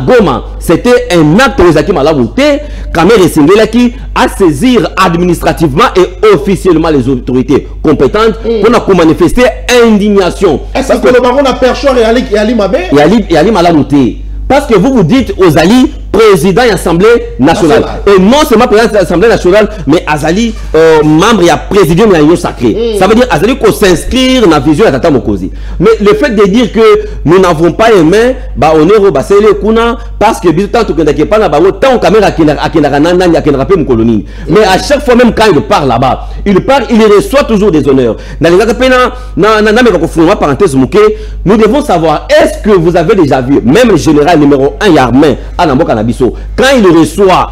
Goma c'était un acte ils ont malabouté. Caméra qui à saisir administrativement et officiellement les autorités compétentes pour manifester indignation. Est-ce que le baron a perché et Ali Mabé et Ali malabouté parce que vous dites aux alliés président de l'Assemblée nationale. Et non seulement président de l'Assemblée nationale, mais Azali, membre et président de l'Union sacrée. Ça veut dire Azali qu'on s'inscrire dans la vision de Tata Mokozi. Mais le fait de dire que nous n'avons pas aimé, on est rebassé les kuna parce que tant que nous pas là-bas, tant caméra qui n'a pas colonie. Mais à chaque fois même quand il part là-bas, il reçoit toujours des honneurs. Dans les parenthèse nous devons savoir est-ce que vous avez déjà vu même le général numéro 1 Yarmin à Namboka Nabiso quand il reçoit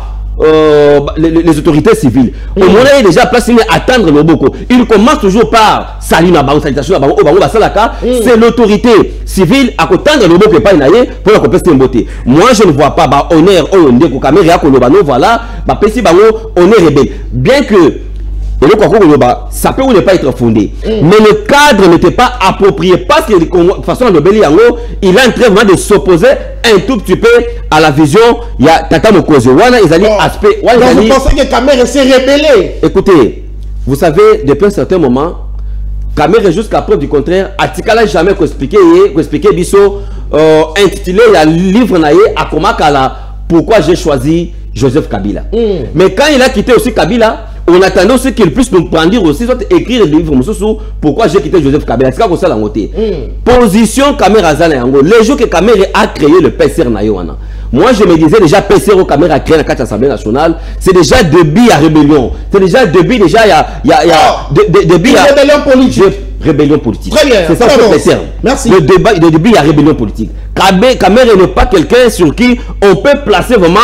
les autorités civiles, au moment où il est déjà placé à attendre le boko, il commence toujours par saluer salutation c'est l'autorité civile à attendre le boko et pas pour la compétition de beauté. Moi je ne vois pas honneur au ndeko caméra voilà honneur rebelle bien que ça peut ou ne pas être fondé. Mais le cadre n'était pas approprié parce que de toute façon il est en train vraiment de s'opposer un tout petit peu à la vision. Il y a Tata Mokozi. Donc vous pensez que Caméra s'est rebellé? Écoutez, vous savez, depuis un certain moment, Caméra jusqu'à preuve du contraire, Atikala jamais expliqué biso intitulé le livre naïe à Komakala pourquoi j'ai choisi Joseph Kabila. Mais quand il a quitté aussi Kabila, on attendait aussi qu'il puisse nous prendre aussi, soit écrire le livre, pourquoi j'ai quitté Joseph Kabila. C'est comme ça la montée. Position Caméra Zanayango. Les jours que Caméra a créé le PCR Nayoana. Moi je me disais déjà PCR au Caméra a créé la carte Assemblée nationale. C'est déjà début à rébellion. C'est déjà début déjà il y a début à rébellion politique. Rébellion politique. Très bien. C'est ça le terme. Merci. Le début il y a rébellion politique. Caméra n'est pas quelqu'un sur qui on peut placer vraiment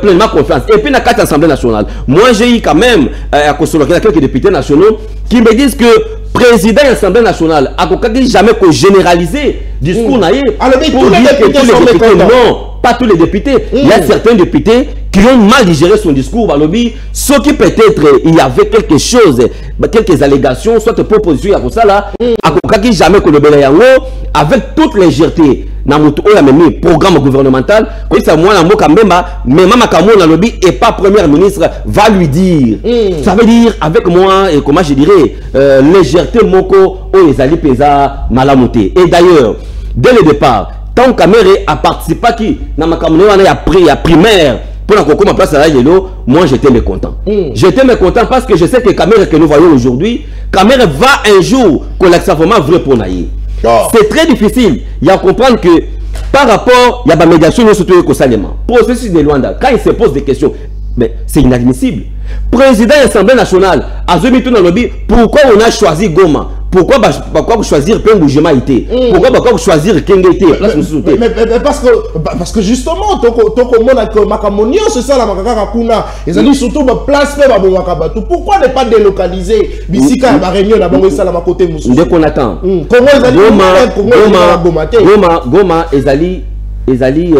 pleinement confiance. Et puis la carte Assemblée nationale. Moi j'ai eu quand même à quelques députés nationaux qui me disent que président de l'Assemblée nationale a jamais généralisé discours naïe pour dire que tous les députés non, pas tous les députés. Il y a certains députés qui ont mal digéré son discours, lobby, ce qui peut-être il y avait quelque chose, quelques allégations, soit propositions à ça là, à qui jamais que le Bélayango, avec toute légèreté, dans le programme gouvernemental, quand ça moi même Makamou dans lobby et pas premier ministre va lui dire. Ça veut dire avec moi et comment je dirais légèreté moko o ezali pesa malamuté. Et d'ailleurs, dès le départ, tant Kamere a participé qui dans Makamou on a pris à primaire pour la ma place à la moi j'étais mécontent. J'étais mécontent parce que je sais que Kamere que nous voyons aujourd'hui, Kamere va un jour collecter vraiment vrai pour naïe. C'est très difficile. Il y a à comprendre que par rapport, il y a des médiations surtout au Salema. Processus de Luanda, quand il se pose des questions, mais c'est inadmissible. Président de l'Assemblée nationale, à lobby, pourquoi on a choisi Goma? Pourquoi choisir Pengujema été? Pourquoi choisir Kengete? Parce que justement, c'est ça la Makakakuna. Ils ont dit surtout place pourquoi ne pas délocaliser Bissika et Réunion d'abord ça la côté Moussou? Dès qu'on attend. Goma, Ezali,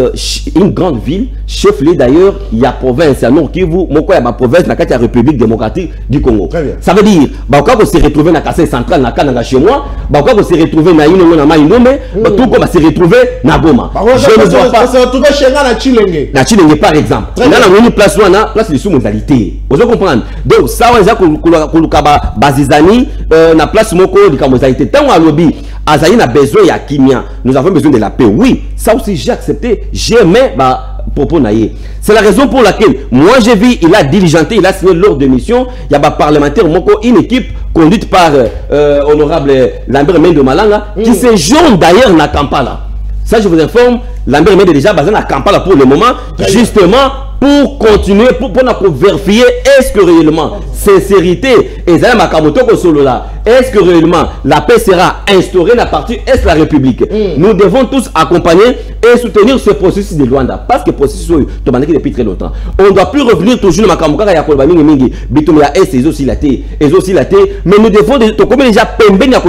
une grande ville, chef-lieu d'ailleurs, il y a province, il y a Nord Kivu, il y a ma province, il y a la République démocratique du Congo. Ça veut dire, quand on se retrouve dans la Kassai centrale, chez moi, quand on se retrouve dans tout comme se retrouver dans Goma. Je ne vois pas. Se retrouver chez na Chilenge. Na Chilenge par exemple. Là, on a une place de sous-modalité. Vous comprenez? Donc, ça, on a dit Bazizani, na place moko de modalité. Tant à lobby, Azaï a besoin de Kimia. Nous avons besoin de la paix. Oui, ça aussi j'ai accepté. J'ai aimé propos naïe. C'est la raison pour laquelle moi j'ai vu, il a diligenté, il a signé lors de mission. Il y a un parlementaire, une équipe conduite par honorable Lambert Mende Malanga, qui séjourne d'ailleurs dans Kampala. Ça, je vous informe, Lambert Mende est déjà basé à Kampala pour le moment, justement pour continuer, pour vérifier est-ce que réellement, sincérité, est-ce que réellement la paix sera instaurée dans la partie est de la République. Nous devons tous accompagner et soutenir ce processus de Luanda. Parce que le processus est depuis très longtemps. On ne doit plus revenir toujours dans mais nous devons déjà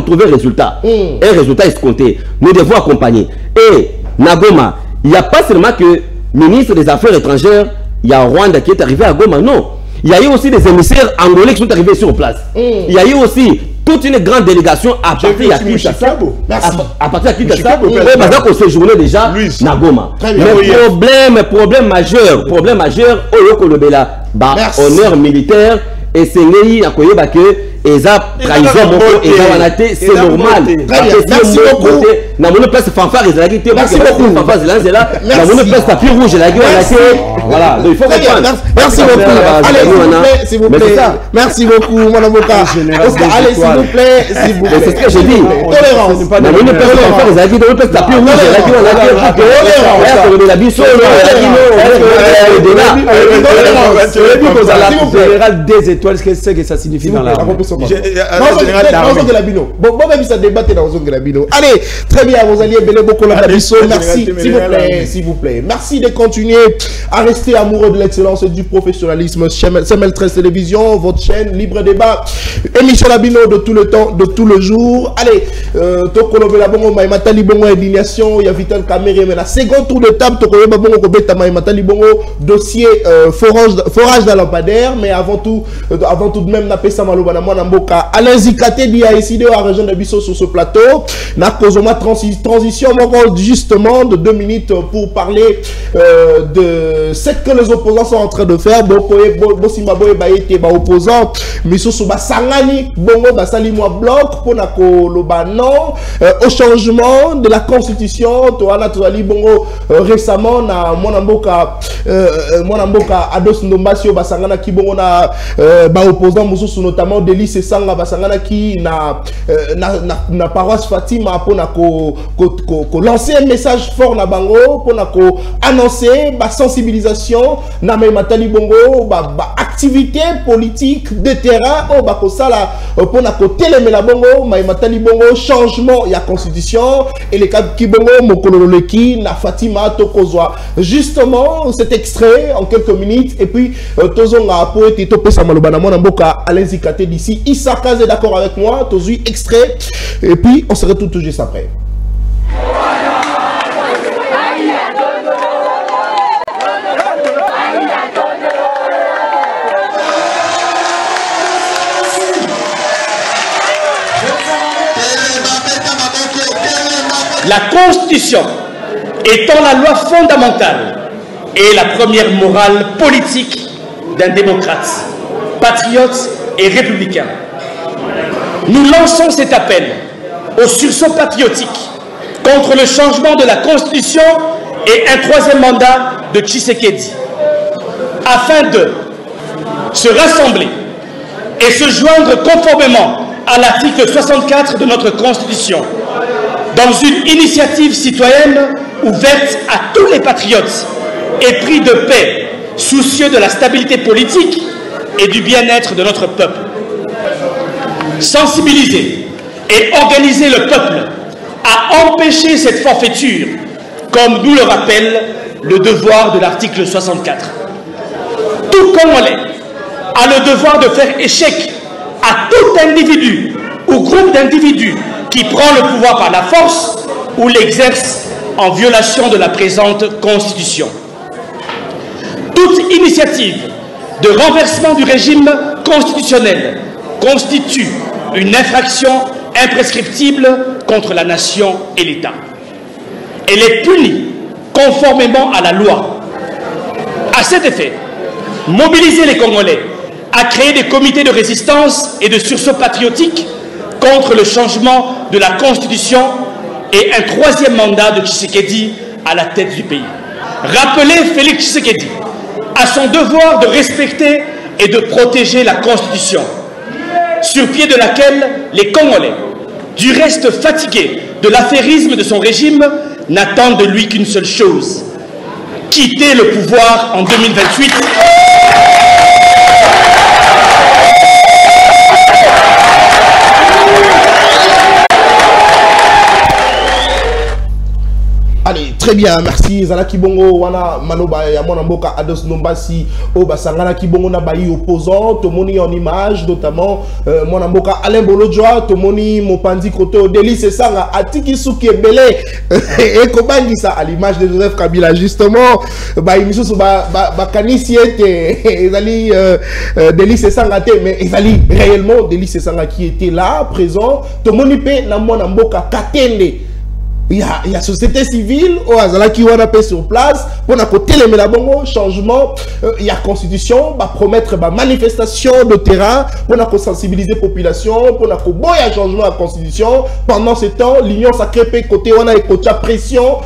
trouver un résultat. Un résultat escompté. Nous devons accompagner. Et Nagoma, il n'y a pas seulement que ministre des Affaires étrangères, il y a Rwanda qui est arrivé à Goma, non. Il y a eu aussi des émissaires angolais qui sont arrivés sur place. Il y a eu aussi toute une grande délégation à partir de Kinshasa. À partir de Kinshasa, on s'est séjourné déjà à Goma. Mais problème majeur, au Kolobela, honneur militaire, et c'est que Eza trahison c'est normal. Merci beaucoup. Dans mon place fanfare merci beaucoup. Dans mon place tapis rouge voilà, il faut comprendre. Merci beaucoup. Allez, s'il vous plaît. Merci beaucoup mon avocat. Allez, s'il vous plaît, c'est ce que je dis. Tolérance. Dans mon place fanfare dans mon place tapis rouge général des étoiles, qu'est-ce que ça signifie dans la allez, très bien, vous alliez beaucoup la merci, s'il vous plaît. Merci de continuer à rester amoureux de l'excellence et du professionnalisme. Semel 13 Télévision, votre chaîne, libre débat, émission Labino de tout le temps, de tout le jour. Allez, Tokolobe la bongo, Maïmata Libongo, indignation, il y a Vital Kamere, mais la seconde tour de table, Tokolobe Bongo, Kobeta Maïmata Libongo, dossier forage dans lampadaire, mais avant tout de même, Napesa Malobana Mboka, Alain Zikate dit à ici de la région de Bissau sur ce plateau. N'a Kozoma transition justement de 2 minutes pour parler de ce que les opposants sont en train de faire. Bosimbaboye Baïté opposant, Misso Souba Sangani, Bongo Basali Moi bloc pour Nakoloba non au changement de la constitution. Toana Toali Bongo récemment na Monamboka Ados Ndombasio Basangana qui Bongo na opposant Moussou notamment Délice Sanga Basangana qui na paroisse Fatima pour lancer un message fort na bango pour annoncer la sensibilisation na Matali Bongo activité politique de terrain pour télémela bongo Matali Bongo changement il y a constitution et les cas qui bongo mokololeki na Fatima tokozwa justement cet extrait en quelques minutes et puis tozonga po ete topesa malobana mona mboka Alain Zikate d'ici Isaka est d'accord avec moi tozu extrait et puis on se retrouve tout juste après. La Constitution étant la loi fondamentale et la première morale politique d'un démocrate, patriote et républicain. Nous lançons cet appel au sursaut patriotique contre le changement de la Constitution et un troisième mandat de Tshisekedi, afin de se rassembler et se joindre conformément à l'article 64 de notre Constitution, dans une initiative citoyenne ouverte à tous les patriotes épris de paix, soucieux de la stabilité politique et du bien-être de notre peuple. Sensibiliser et organiser le peuple à empêcher cette forfaiture, comme nous le rappelle le devoir de l'article 64. Tout Congolais a le devoir de faire échec à tout individu ou groupe d'individus qui prend le pouvoir par la force ou l'exerce en violation de la présente Constitution. Toute initiative de renversement du régime constitutionnel constitue une infraction imprescriptible contre la nation et l'État. Elle est punie conformément à la loi. À cet effet, mobiliser les Congolais à créer des comités de résistance et de sursaut patriotique contre le changement de la Constitution et un troisième mandat de Tshisekedi à la tête du pays. Rappeler Félix Tshisekedi à son devoir de respecter et de protéger la Constitution, sur pied de laquelle les Congolais, du reste fatigués de l'affairisme de son régime, n'attendent de lui qu'une seule chose: quitter le pouvoir en 2028. Allez, très bien, merci. Zala Kibongo, wana manoba ya mwana mboka Ados Nombasi, oba sangana Kibongo na bayi opposant, tomoni en image, notamment mwana mboka Alain Bolodjoa, tomoni Mopandi Koto, Délice Sanga, Atiki Souki Belé, et Kobangisa, à l'image de Joseph Kabila, justement, bayi misusu kanisi ete, ezali Délice Sanga te, mais ezali réellement Délice Sanga qui était là, présent, tomoni pe na mwana mboka Katende. Il y a société civile, qui est sur place, pour la bongo changement, il y a constitution, promettre manifestation de terrain, pour sensibiliser la population, pour un changement à la constitution. Pendant ce temps, l'union sacrée côté on a écouté pression,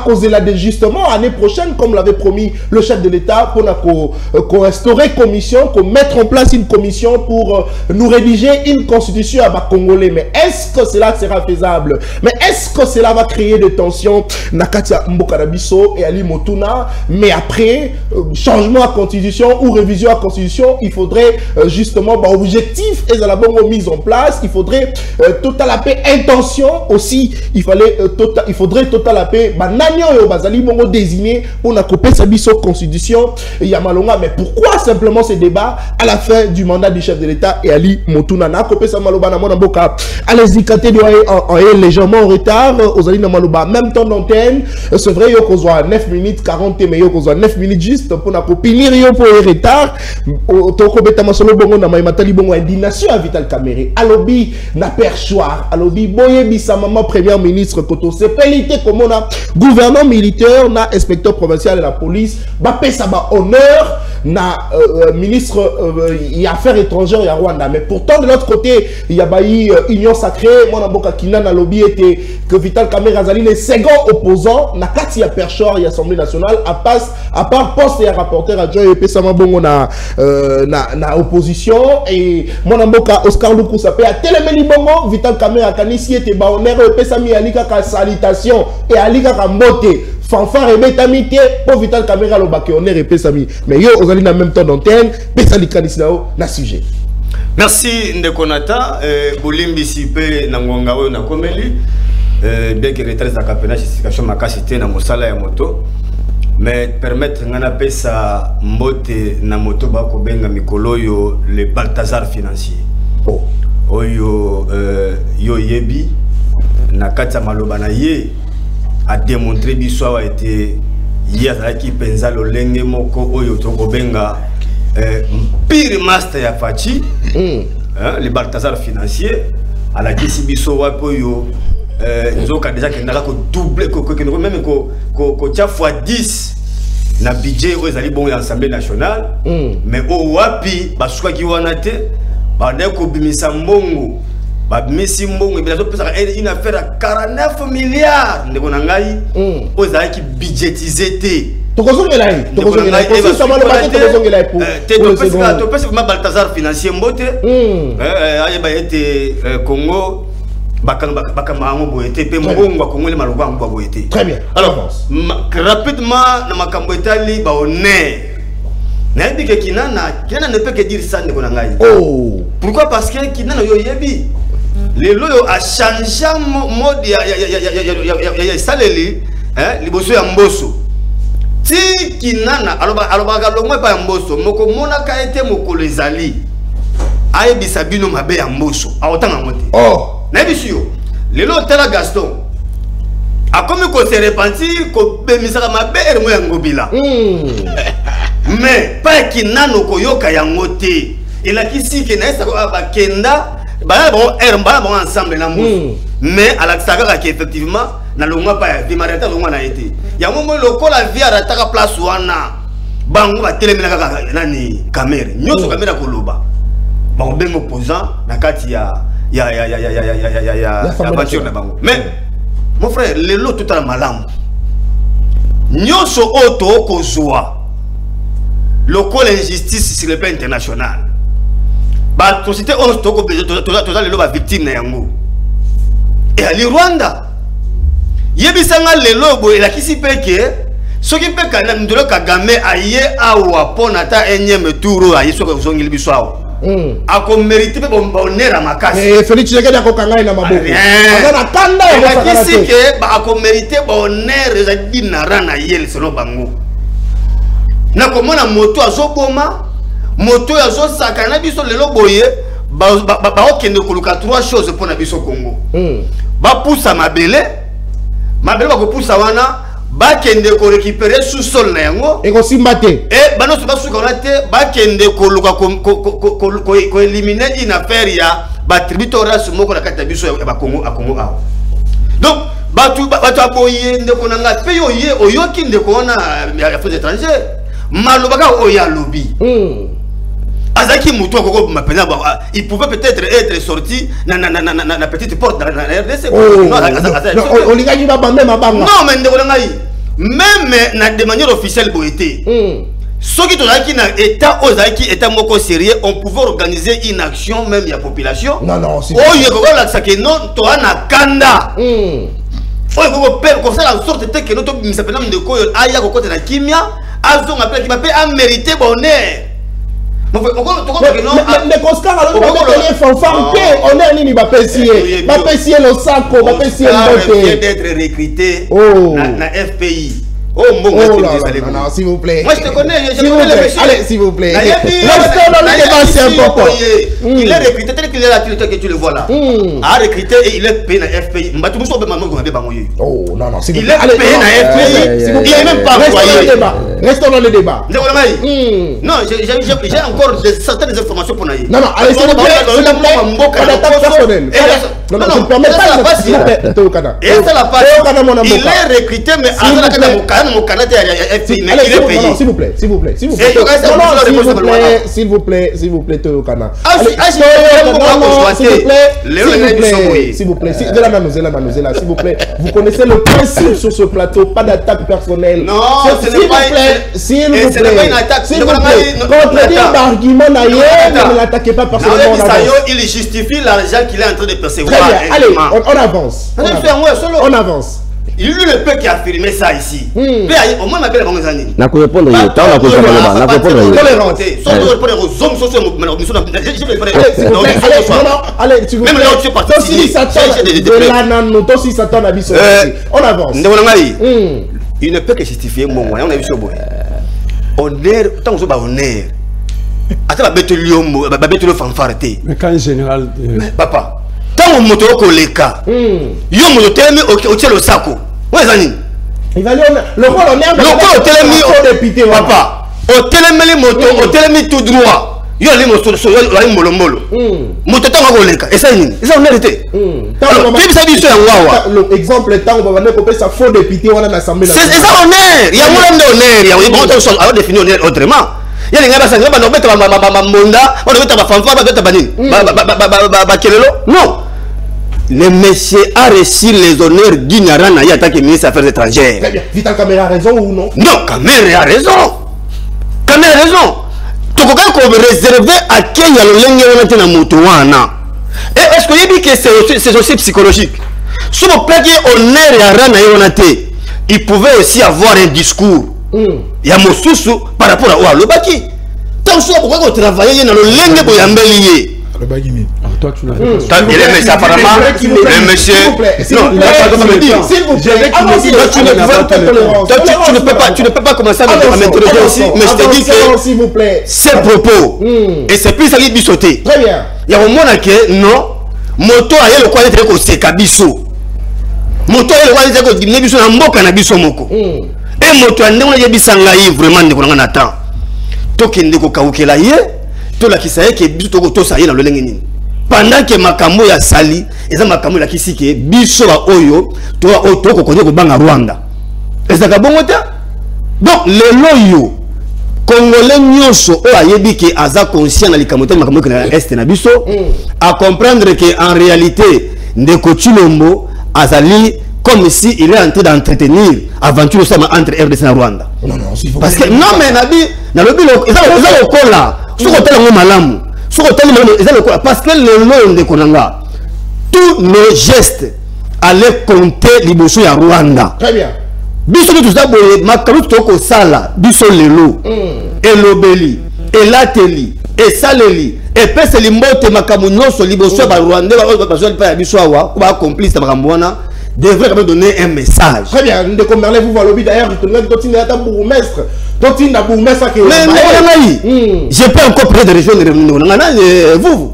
causer la désistement l'année prochaine, comme l'avait promis le chef de l'État, pour restaurer commission, pour mettre en place une commission pour nous rédiger une constitution à Congolais. Mais est-ce que cela sera faisable? Mais est-ce que cela va créer des tensions Nakatia Mbokarabiso et Ali Motuna? Mais après, changement à constitution ou révision à constitution, il faudrait justement, objectif et la bonne mise en place, il faudrait total la paix, intention aussi, il faudrait total la paix, Nanyo et Bazali Bongo désigné pour la couper sa biso constitution et Yamalonga. Mais pourquoi simplement ces débats à la fin du mandat du chef de l'État et Ali Motuna? Na couper sa malobana mona boka. Allez-y, quand il légèrement en retard aux alliés Malouba, même temps d'antenne, c'est vrai, il y a 9 minutes 40, mais il y a 9 minutes juste pour nous finir pour le retard. Toko beta masolo bongo na matali bongo indignation à Vital Kamerhe. Alobi na perchoir, alobi boye bisa maman premier ministre koto c'est pelité comme on a gouverneur militaire na inspecteur provincial de la police, ba pesa ba honneur na ministre y affaires étrangères ya Rwanda. Mais pourtant de l'autre côté, il y a bayi union sacrée, mon amboka kina na lobby était que Vital Kamerhe Azali les second opposants na kati ya perchor et Assemblée nationale à part poste et rapporteur adjoint et pesama bongo na opposition et mon amboka Oscar Luku sapé a telemeli bongo Vital Kamerhe akanisi était ba honneur et pesami alika ka salutation et alika ka mbote fanfare et bétamité pour Vital Kamerhe lobaki honneur et pesami mais yo ozali na même temps d'antenne pesali kanisi na sujet. Merci Ndekonata, Bolimbi Sipe Nangonga na Komeli, bien que les 13 acapénages justification ma cité na mosala ya moto, mais permettre ngana pesa mbote na moto bako benga mikolo yo le Balthazar financier. Oh, oyo yo yebi na kati maloba na ye a démontré biso a été hier qui penza lo lenge moko oyo toko benga pire master ya Fachi, le Balthazar financier, à la Kisibiso Wapoyo, nzoka déjà que n'a ko doubler même ko tia fois 10 na budget aux ali bon l'Assemblée nationale mais au wapi basuka ki wana te ba de ko bimisa mbongo ba bimisi mbongo bien une affaire à 49 milliards ndeko na ngai aux ali ki budgétisé te tokozongela pour Balthazar financier mbote aye ba été Congo bakamaango boyete pe mbongo Congo maloba mbo boyete. Très bien. Alors rapidement na makambo etali ba honneur na yebi ke kinana ne peut que dire ça ndeko na ngai. Oh pourquoi? Parce que kinana yo yebi le loyo a changé mode ya saleli liboso ya mboso ti kinana aloba galongwe pa mboso moko mona ka ete mokolo ezali ayebi sabino mabe ya mboso awotanga ngote. Oh na bisio lelo tela Gaston a comme ko se repentir ko bemisaka mabe ermo ya ngobila mais pas kinano ko yoka ya ngote ila kisiki na esa ba kenda ba bon ermba bon ensemble na mboso mais ala tsaka ka effectivement na longa pa ya vimareta longa na été ya momo lokola via rataka place wana bango ba telemela kaka nani caméra nyoso caméra koloba ba bengo opposant na kati ya voiture na bango mais mon frère lelo tout à malamu nyoso auto kozwa lokola injustice sur le plan international ba société on toko toza lelo ba victime na yango et ali Rwanda yebisanga lelo boye la kisi peke soki peka na ndolo Kagame aye awa pona ta enyeme tour aye soki zongili biswawo ako mérite pe bonheur makasi Félix Tshisekedi akokanga na maboko ana kanda ya kisi ke ba ako mérite bonheur za dinara na yel selo bango na komona moto azoboma moto azosaka na biso lelo boye ba okende koluka trois choses pour na biso Congo ba poussa mabele ba ko poussa wana ba kende ko récupérer sous-sol na yango et ko simbate bano so ba suka wana te ba kende ko luka ko éliminer une affaire ya ba tributaire moko na kata biso ya ba Congo a Congo a donc batu aboye ndeko na nga pe oyoki ndeko na affaires étrangères malobaka oya lobby Azaki Moutou il pouvait peut-être être sorti na petite porte dans la RDC. Non, mais même de manière officielle, ceux qui sont dans l'état, état moko sérieux, on pouvait organiser une action même la population. Non, c'est non, tu as na kanda. Comme ça, la sorte que nous s'appelons de Koyo, Aya, côté de la Kimia, Azon appelle qui m'appelle à mériter bonheur. Mais Oscar alors on est nini bapesier le sako bapesier le d'être recruté na FPI. Oh mon non, s'il vous plaît. Moi je te connais, allez s'il vous plaît. Restons dans le débat, c'est important. Il est recruté tel qu'il est là, que tu le vois là. A recruté et il est payé na FPI. Oh non, s'il vous plaît. Il est payé na FPI. Il est même pas envoyé. Restons dans le débat. Non, j'ai encore certaines informations pour naïe. Non, allez s'il vous plaît. Pas d'attaque personnelle. Non, je ne permets pas s'il vous plaît. Et ça la passe. Il est recruté mais mon Canada s'il vous plaît, Théokana. S'il vous plaît, s'il vous plaît, vous connaissez le principe sur ce plateau, pas d'attaque personnelle. Non, s'il vous plaît, contredire l'argument d'ailleurs, ne l'attaquez pas personnellement. Il justifie l'argent qu'il est en train de percevoir. Très bien, allez, on avance. Il est le peuple qui a affirmé ça ici. Au moins, ma belle Bangazani. N'a pas répondre à il ne peut que justifier mon moyen. On a vu ce boy. Honneur, tant que honneur. Attends, ma bête le fanfarté. Mais quand général. Papa. Tant que moto koleka yo moto telemi otie le sako wezani il va le rôle telemi député papa o telemi moto o telemi tout droit yo ali moto so yo ali molomolo moto tango koleka et ça nini ça on hérité alors qui bisa biso ya wawa l'exemple tant on va venir couper ça faux député on a l'assemblée c'est ça honneur il y a moins d'honneur il y a bon on a défini honneur autrement il y a les gars ça va no beta ba monda on beta ba fanfa ba beta ba nini ba kelelo non le monsieur a reçu les honneurs d'Ignarana, il attaque le ministre des Affaires étrangères. Très bien. Vital Caméra a raison ou non? Non, Caméra a raison. Caméra a raison. Tu peux réserver à qui il y a le lien de la moutouana. Et est-ce que vous dites que c'est aussi psychologique? Si vous plaquez honneur à Rana, il pouvait aussi avoir un discours. Il y a mon sous par rapport à Lobaki. Tant que pourquoi vous travaillez dans le lien de Yambelier. Toi, tu n'as pas. Mais apparemment, le monsieur. Non, tu ne peux pas commencer à m'interroger aussi. Mais je te dis que ces propos, et c'est plus ça qui bisauté. Très bien. Il y a un moment que non, moto a le quoi d'être que c'est Kabiso. Moto a le quoi d'être que Nebiso n'a pas Kanabiso Moko. Et moto a n'est bisangaï vraiment de qu'on attend. Token de Kokawukela yé. La qui sait que biso to ça y dans le lengeni pendant que makambo ya sali eza makambo la kisi ke biso ba oyo to ko konye ko banga Rwanda ezaka bongo ta donc le loyo congolais nyonso o ayebi ke aza conscient na likamote makambo na est na biso à comprendre que en réalité ndeko Chilombo azali comme si il est en train d'entretenir aventure sama entre RDC et Rwanda. Non, parce que non mais nabi na lobi ils ont kola ce côté là malamu ce côté là parce que le nom de Konanga tous nos gestes allaient compter liboso ya Rwanda. Très bien. Biso tout ça boye makalu toko sala biso lelo elobeli elateli esaleli epese limbote makamu nyonso liboso ba Rwanda ba zo pa biso awa ba complice makambo wana devrait quand même donner un message. Très bien, de comme vous voyez lobby d'ailleurs, je te demande de à bourgmestre. J'ai pas encore parlé de région de vous.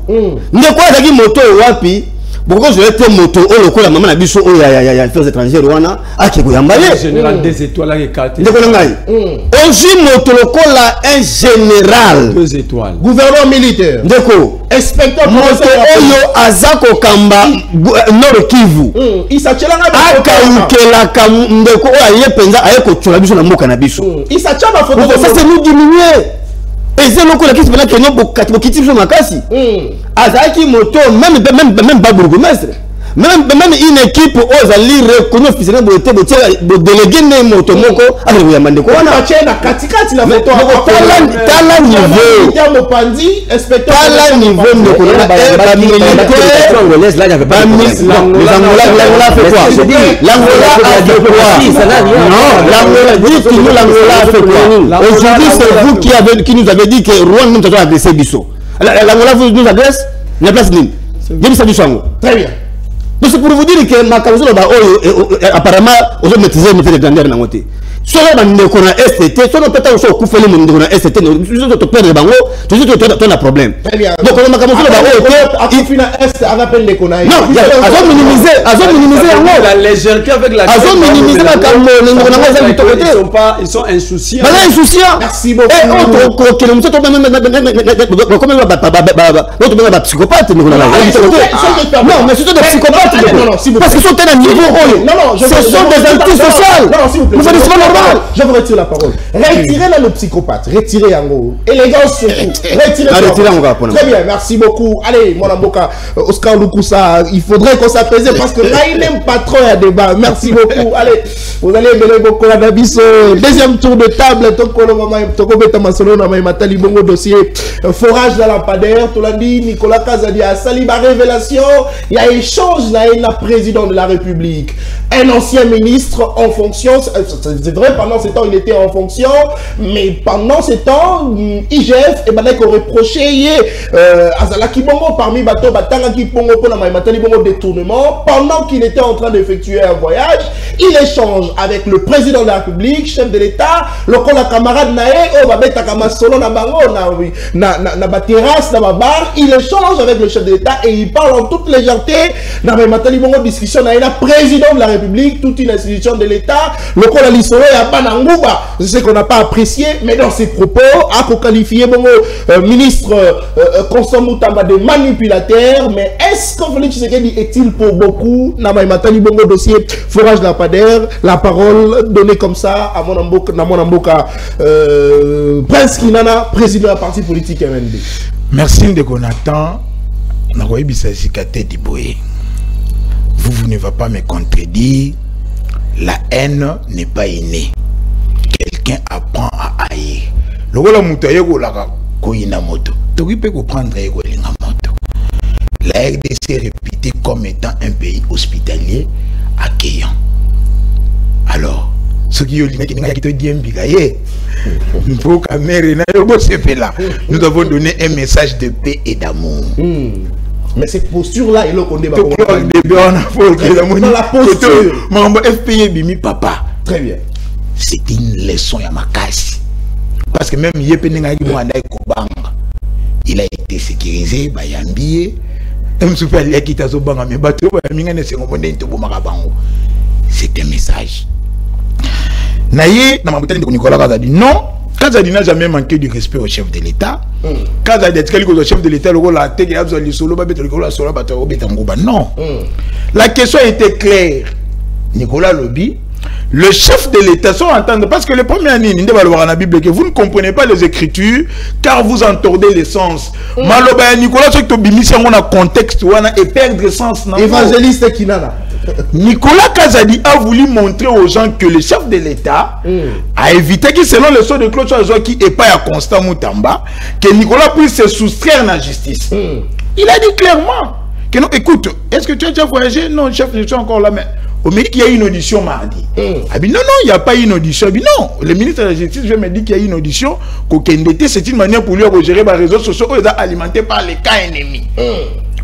Mais quoi, il moto wapi? Pourquoi je vais être moto au local la maman a biso o ya affaires étrangères wana aki ko yambaye général des étoiles avec 4 aussi moto local un général 2 étoiles gouverneur militaire ndeko inspecteur moto oyo azako kamba Nord Kivu isachelanga akawukela kam ndeko oyo aye penza aye ko tchola biso na mboka na biso isachama photo ça c'est nous diminuer. Et c'est le qui se fait que nous avons sur ma casse. Azaki moto, même pas bourgmestre. Même une équipe aux alliés reconnus officiellement de déléguer les motos moko avec le Yamande ko wana na katikati la photo tala niveau Mopandi inspecteur tala niveau de ko na ba militaire congolaise là il y avait pas l'Angola fait quoi je dis l'Angola a fait quoi non l'Angola dit que nous l'Angola a fait quoi aujourd'hui c'est vous qui nous avez dit que Rwanda nous a agressé biso l'Angola nous agresse la place ni bien ça biso très bien. Donc c'est pour vous dire que ma cause apparemment aux hommes maîtriser le fait de grandeur dans côté. Soit on ne connaît STT, soit on peut être au coup faire le monde de STT, nous te perdre bango, tu as un problème. Très bien. Donc on a cause il finit est à peine de connaître. Non, à minimiser la légèreté avec la minimiser la ils sont insouciants. Merci beaucoup. Et autre que nous sommes comme psychopathe non mais ce sont des psychopathes parce qu'ils sont à un niveau haut. Ce sont des antisociales. Vous faites ça normal. Je vous retire la parole. Retirez là nos psychopathes. Retirez en gros. Élégance surtout. Retirez. Très bien, merci beaucoup. Allez, mon amboka, Oscar Lukusa, il faudrait qu'on s'apaise parce que là il n'aime pas trop à débat. Merci beaucoup. Allez, vous allez mener beaucoup la Nabiso. Deuxième tour de table. Tokolo mama, Tokobeta Masolo, Nama Matali Bongo dossier. Forage dans la lampadaire. Tout l'a dit, Nicolas Kazadi a sali ma révélation. Il y a échange là, il y a président de la République. Un ancien ministre en fonction. C'est vrai, pendant ce temps, il était en fonction, mais pendant ce temps, IGF et Banek ont reproché Azalaki Bongo parmi Bato Batangaki Bongo pour la Maïmatali Bongo détournement. Pendant qu'il était en train d'effectuer un voyage, il échange avec le président de la République, chef de l'État, le camarade Naé, Babeta Kamasolo na Bango, na ba terrasse, na ba bar. Il échange avec le chef de l'État et il parle en toute légèreté. Na Maïmatali Bongo discussion na président de la République, toute une institution de l'État, le Lisoro c'est ce qu'on n'a pas apprécié, mais dans ses propos, a qualifié ministre Constant Moutamba de manipulateur. Mais est-ce que Félix Tshisekedi est-il pour beaucoup Namaïmatali Bongo dossier forage Lapader, la parole donnée comme ça à mon Amboka Prince Kinana, président de la parti politique MND. Merci de Jonathan. Vous ne va pas me contredire. La haine n'est pas innée. Quelqu'un apprend à haïr. Le rôle de moto. Tu peux comprendre moto. La RDC est réputée comme étant un pays hospitalier accueillant. Alors, ce qui nous avons donné un message de paix et d'amour. Mais cette posture-là, il est dans la posture. Papa. Très bien. C'est une leçon à ma casse. Parce que même il a été sécurisé, c'est un message. Nicolas a dit non. Kazadi n'a jamais manqué du respect au chef de l'État. Kazadi est le chef de l'État, non. La question était claire. Nicolas Lobi, le chef de l'État, sans entendre, parce que le premier année, que vous ne comprenez pas les Écritures, car vous entendez les sens. Maloba Nicolas, ce que tu as un contexte et perdre sens. Évangéliste Kinana. Nicolas Kazadi a voulu montrer aux gens que le chef de l'État a évité que selon le sceau de Claude Choua qui est pas à Constant Moutamba, que Nicolas puisse se soustraire à la justice. Il a dit clairement que non, écoute, est-ce que tu as déjà voyagé? Non, chef, je suis encore là, mais au midi, il y a une audition mardi. Ah bien non, il n'y a pas une audition. Bien non, le ministre de la Justice me dit qu'il y a une audition, c'est une manière pour lui de gérer les réseaux sociaux alimentés par les cas ennemis.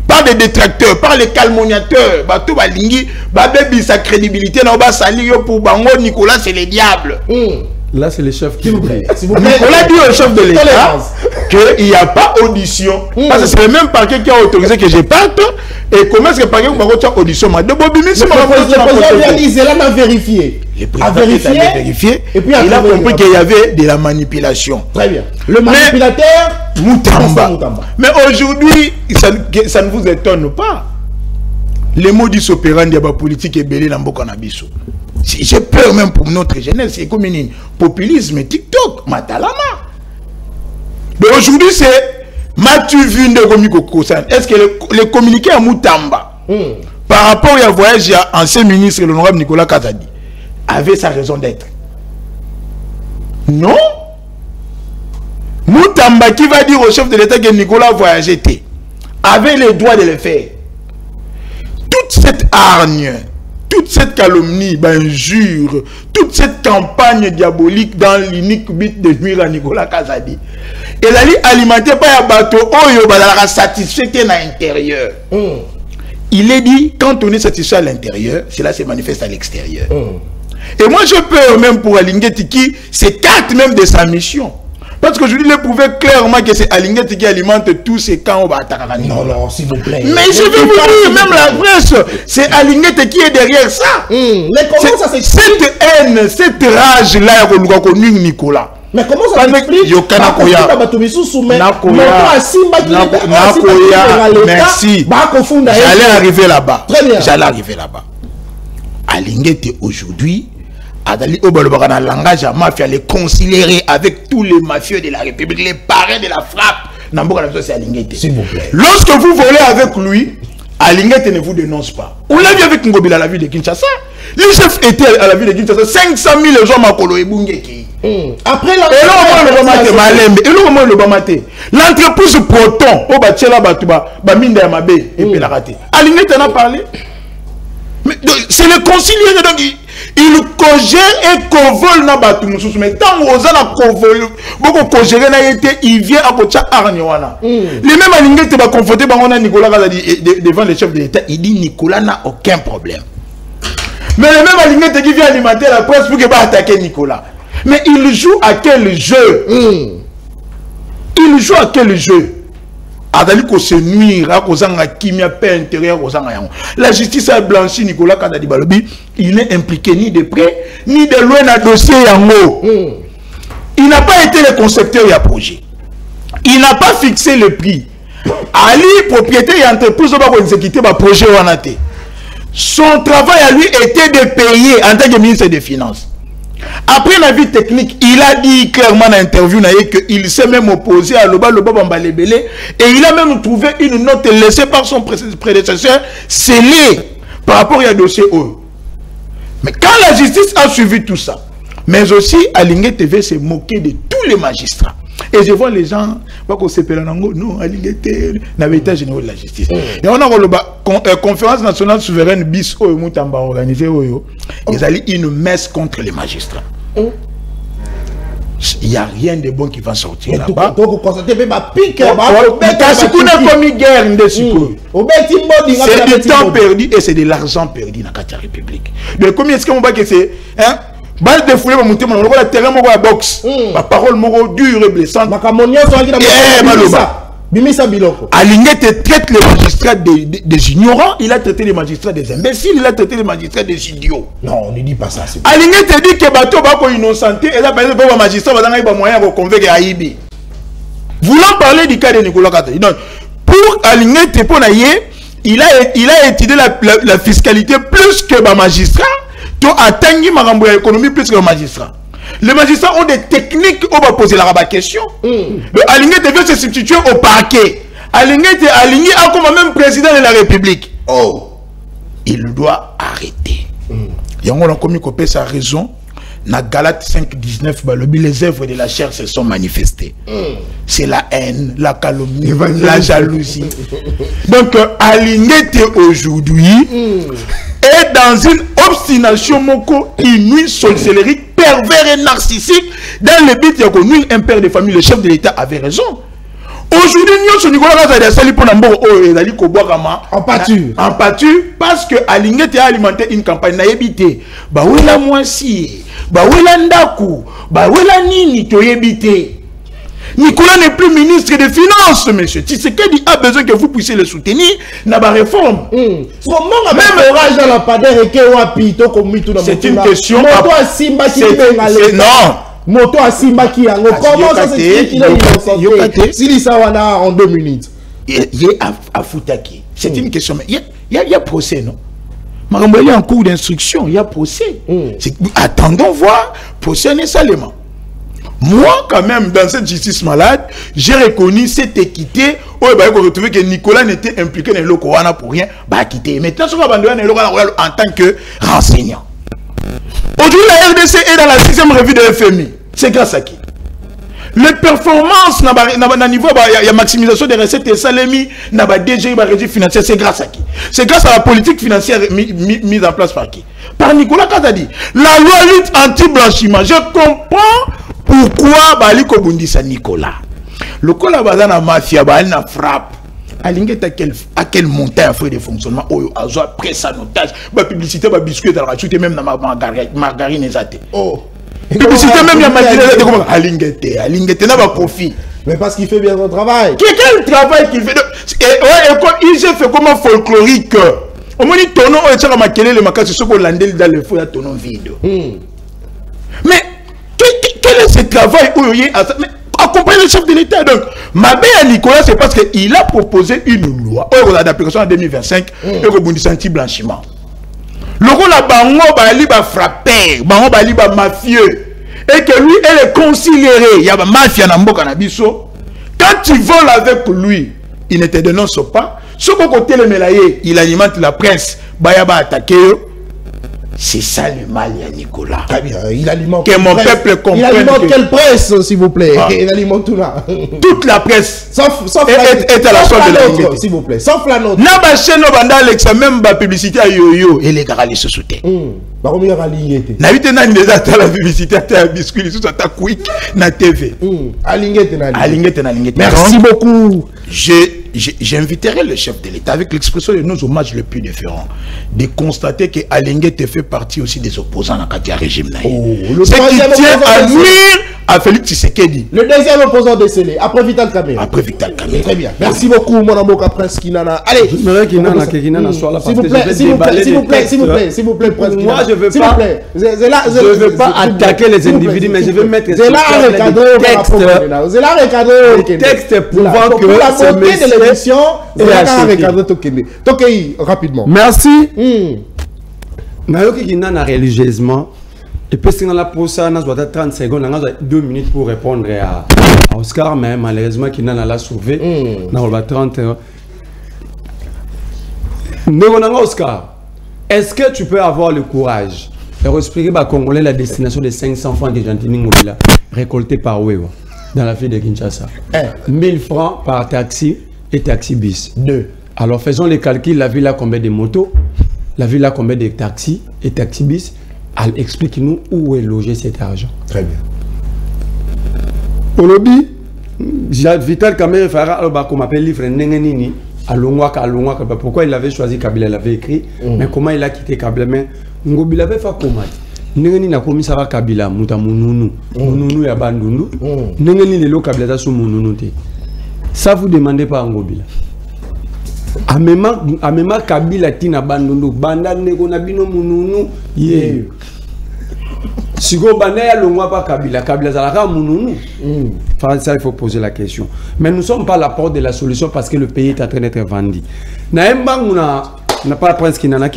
Par des détracteurs, par les calmoniateurs, tout balingi, baby sa crédibilité, non ba sali pour bango Nicolas c'est le diable. Là c'est le chef qui vous plaît. Nicolas dit au chef de l'État qu'il n'y a pas audition. Parce que c'est le même parquet qui a autorisé que je parte. Et comment est-ce que le parquet va audition? Le président a vérifié. Le président a vérifié. Et puis il a compris qu'il y avait de la manipulation. Très bien. Le manipulateur Moutamba. Mais aujourd'hui, ça ne vous étonne pas. Les modus operandi de la politique est belé dans beaucoup d'habits. J'ai peur même pour notre jeunesse. C'est comme un populisme TikTok, Matalama. Mais aujourd'hui, c'est Mathieu Vinde Romiko Kosan. Est-ce que le communiqué à Moutamba, par rapport au voyage à l'ancien ministre, l'honorable Nicolas Kazadi, avait sa raison d'être? Non. Moutamba qui va dire au chef de l'État que Nicolas voyageait avait le droit de le faire. Toute cette hargne, toute cette calomnie, injure, toute cette campagne diabolique dans l'unique but de nuire à Nicolas Kazadi, elle a alimenté par un bateau, la satisfait à l'intérieur. Il est dit, quand on est satisfait à l'intérieur, cela se manifeste à l'extérieur. Et moi je peux même pour Alingué Tiki, c'est carte même de sa mission. Parce que je lui ai prouvé clairement que c'est Alingué qui alimente tous ces camps au Batakara. Non, non, s'il vous plaît. Mais je vais vous dire, même la presse, c'est Alingué qui est derrière ça. Mais comment ça s'explique? Cette haine, cette rage-là, on a connu Nicolas. Mais comment ça s'explique? Merci. J'allais arriver là-bas. J'allais arriver là-bas. Alingué aujourd'hui, Adali Obalobara dans le langage à mafia, les concilier avec tous les mafieux de la République, les parrains de la frappe. S'il vous plaît. Lorsque vous volez avec lui, Alingué ne vous dénonce pas. On l'a vu avec Ngobila à la ville de Kinshasa. Les chefs étaient à la ville de Kinshasa. 500 000 gens Makolo et Bungeki. Après l'entreprise Proton, au Bachela Batuba, Baminda Yamabe et Pelarate. Alingué t'en a parlé. C'est le concilier donc il cogère et covole na batu mususu mais tant oza na covole beaucoup cogérer na été il vient à Kocha Arnyoana. Les mêmes Alingué te va confronter bangona Nicolas Kazadi devant le chef de l'État, il dit Nicolas n'a aucun problème. Mais le même Alingué qui vient alimenter la presse pour que va attaquer Nicolas. Mais il joue à quel jeu? Il joue à quel jeu? adali ko se nuire a kozanga kimia pe intérieur kozanga yango. La justice a blanchi Nicolas Kadadi Balobi, il n'est impliqué ni de près ni de loin dans le dossier yango. Il n'a pas été le concepteur du projet. Il n'a pas fixé le prix. Ali, propriétaire et entreprise, va exécuter le projet Wanate. Son travail à lui était de payer en tant que ministre des Finances. Après la vie technique, il a dit clairement dans l'interview qu'il s'est même opposé à Loba Bambalebele et il a même trouvé une note laissée par son prédécesseur scellée par rapport à dossier O. Mais quand la justice a suivi tout ça, mais aussi Alingue TV s'est moqué de tous les magistrats. Et je vois les gens, non, Alingue TV, dans l'état général de la justice. Et on a la conférence nationale souveraine bis au Moutamba organisée, ils allaient une messe contre les magistrats. Il n'y a rien de bon qui va sortir là-bas. Donc, c'est du temps perdu et c'est de l'argent perdu dans la République. Mais combien est-ce qu'on va que c'est balle de fouler, monter mon terrain, mon box, ma parole, mon dure et blessante. Aligné traite les magistrats des ignorants, il a traité les magistrats des imbéciles, il a traité les magistrats des idiots. Non, on ne dit pas ça. Aligné te dit que bateau va innocenté et là, par exemple, les magistrats vont avoir moyen de convaincre Haïbi. Voulant parler du cas de Nicolas Katari. Donc, pour Aligné Teponaye, il a étudié la fiscalité plus que les magistrats. Tu as atteint l'économie plus que les magistrats. Les magistrats ont des techniques où on va poser la question. Le Aligné devait se substituer au parquet. Aligné a comme même président de la République. Oh, il doit arrêter. Et on a commis sa raison. Dans Galates 5:19, les œuvres de la chair se sont manifestées. C'est la haine, la calomnie, la jalousie. Donc, Aligné aujourd'hui est dans une obstination moko inouïe, sorcellerie, pervers et narcissique dans le but de connuire un père de famille. Le chef de l'État avait raison. Aujourd'hui, nous sommes en pâture parce que Aligné a alimenté une campagne naïbité. Bah oui la moitié, bah oui la ndaku, bah oui la nini to yébité. Nicolas n'est plus ministre des Finances, monsieur. Tshisekedi a besoin que vous puissiez le soutenir dans la réforme. C'est une question. Non. Moto a Simba qui a. Comment ça se fait qu'il est innocent? S'il ça en 2 minutes. Il est à Foutaki. C'est une question. Mais il y a procès, non? Il y a un cours d'instruction. Il y a procès. Attendons voir. Procès nécessairement. Moi, quand même, dans cette justice malade, j'ai reconnu cette équité. On retrouve que Nicolas n'était impliqué dans le Lokowana pour rien. Quitter. Maintenant, on va abandonner le Lokowana en tant que renseignant. Aujourd'hui, la RDC est dans la 6e revue de FMI. C'est grâce à qui? Les performances, dans niveau, il y a maximisation des recettes et salami, dans la DG, la régie financière, c'est grâce à qui? C'est grâce à la politique financière mise en place par qui? Par Nicolas Katadi. La loi lutte anti-blanchiment. Je comprends pourquoi Bali Kobundisa Nicolas. Le collaborateur de la mafia, il a frappe. À quel montant a fait de fonctionnement? A pris sa notage, la publicité, la biscuit, la rachute, même dans ma margarine et zate. Oh, publicité, même la margarine et zate. Alingete n'a pas profit. Mais parce qu'il fait bien son travail. Quel travail qu'il fait? Et comme il s'est fait comme un folklorique. Au moins, il tourne, on est à quel est le macaque, c'est ce qu'on l'a dit dans le feu, il y a ton vide. Mais quel est ce travail où il y a accompagner le chef de l'État? Donc, ma belle à Nicolas, c'est parce qu'il a proposé une loi d'application en 2025 et rebondissant anti-blanchiment. Le rôle à Bango Bali va frapper, Bango Bali va mafieux, et que lui, elle est considérée. Il y a une mafia dans le Canabiso. Quand tu voles avec lui, il ne te dénonce pas. Ce côté le mélaillé, il alimente la presse, Bayaba attaqué. C'est ça le mal, Nicolas. Très bien. Il alimente. Que mon peuple comprenne. Il alimente quelle presse, s'il vous plaît? Il alimente tout là. Toute la presse. Sauf est à la solde de la vérité. S'il vous plaît. Sauf la nôtre. N'a pas chaîne banda l'examen, même la publicité à yo-yo. Et les gars, ils se soutiennent. N'a vite n'a déjà la publicité à la biscuit, ils sont à ta quick, na TV. Merci beaucoup. J'inviterai le chef de l'État avec l'expression de nos hommages les plus différents de constater que Alinguete fait partie aussi des opposants dans le régime. Ce qui tient à nuire à Félix Tshisekedi. Le deuxième opposant décelé, après Vital Kamerhe. Après Vital Kamerhe. Très bien. Merci beaucoup, mon amour Prince Kinana. Allez. S'il vous plaît, Prince Kinana. Moi, je veux pas attaquer les individus, mais je veux mettre des textes prouvant que la beauté de l'émission, rapidement. Merci. Nayoki Kinana religieusement. Et puis, si on a pour ça, on a 30 secondes, on a 2 minutes pour répondre à Oscar, mais malheureusement, qui n'a pas sauvé. On a 30 secondes. Oscar, est-ce que tu peux avoir le courage de expliquer à Congolais la destination des 500 francs que Gentini Mobila récoltés par Wewa dans la ville de Kinshasa? 1000 francs par taxi et taxi bis. 2. Alors, faisons les calculs. La ville a combien de motos? La ville a combien de taxis et taxi bis? Explique-nous où est logé cet argent. Très bien. Au lobby, Vital Kamerhe Farah, comme appelle livre Nengenini, pourquoi il avait choisi Kabila, il avait écrit, mais comment il a quitté Kabila, mais Ngobila avait fait comment? Nengenini a commis ça à Kabila, Mouta Mounounou, Mounounou et Abandounou, Nengenini le Kabila sous Mounounou. Ça vous demandez pas à Ngobila. Amema Kabila tina Bandounou, Banda Negonabino Mounounou, yeah. Si vous avez le Kabila, Kabila Zalaka Mounounou. Ça, il faut poser la question. Mais nous ne sommes pas à la porte de la solution parce que le pays est en train d'être vendu. Naemba, on n'a pas la prince Kinana.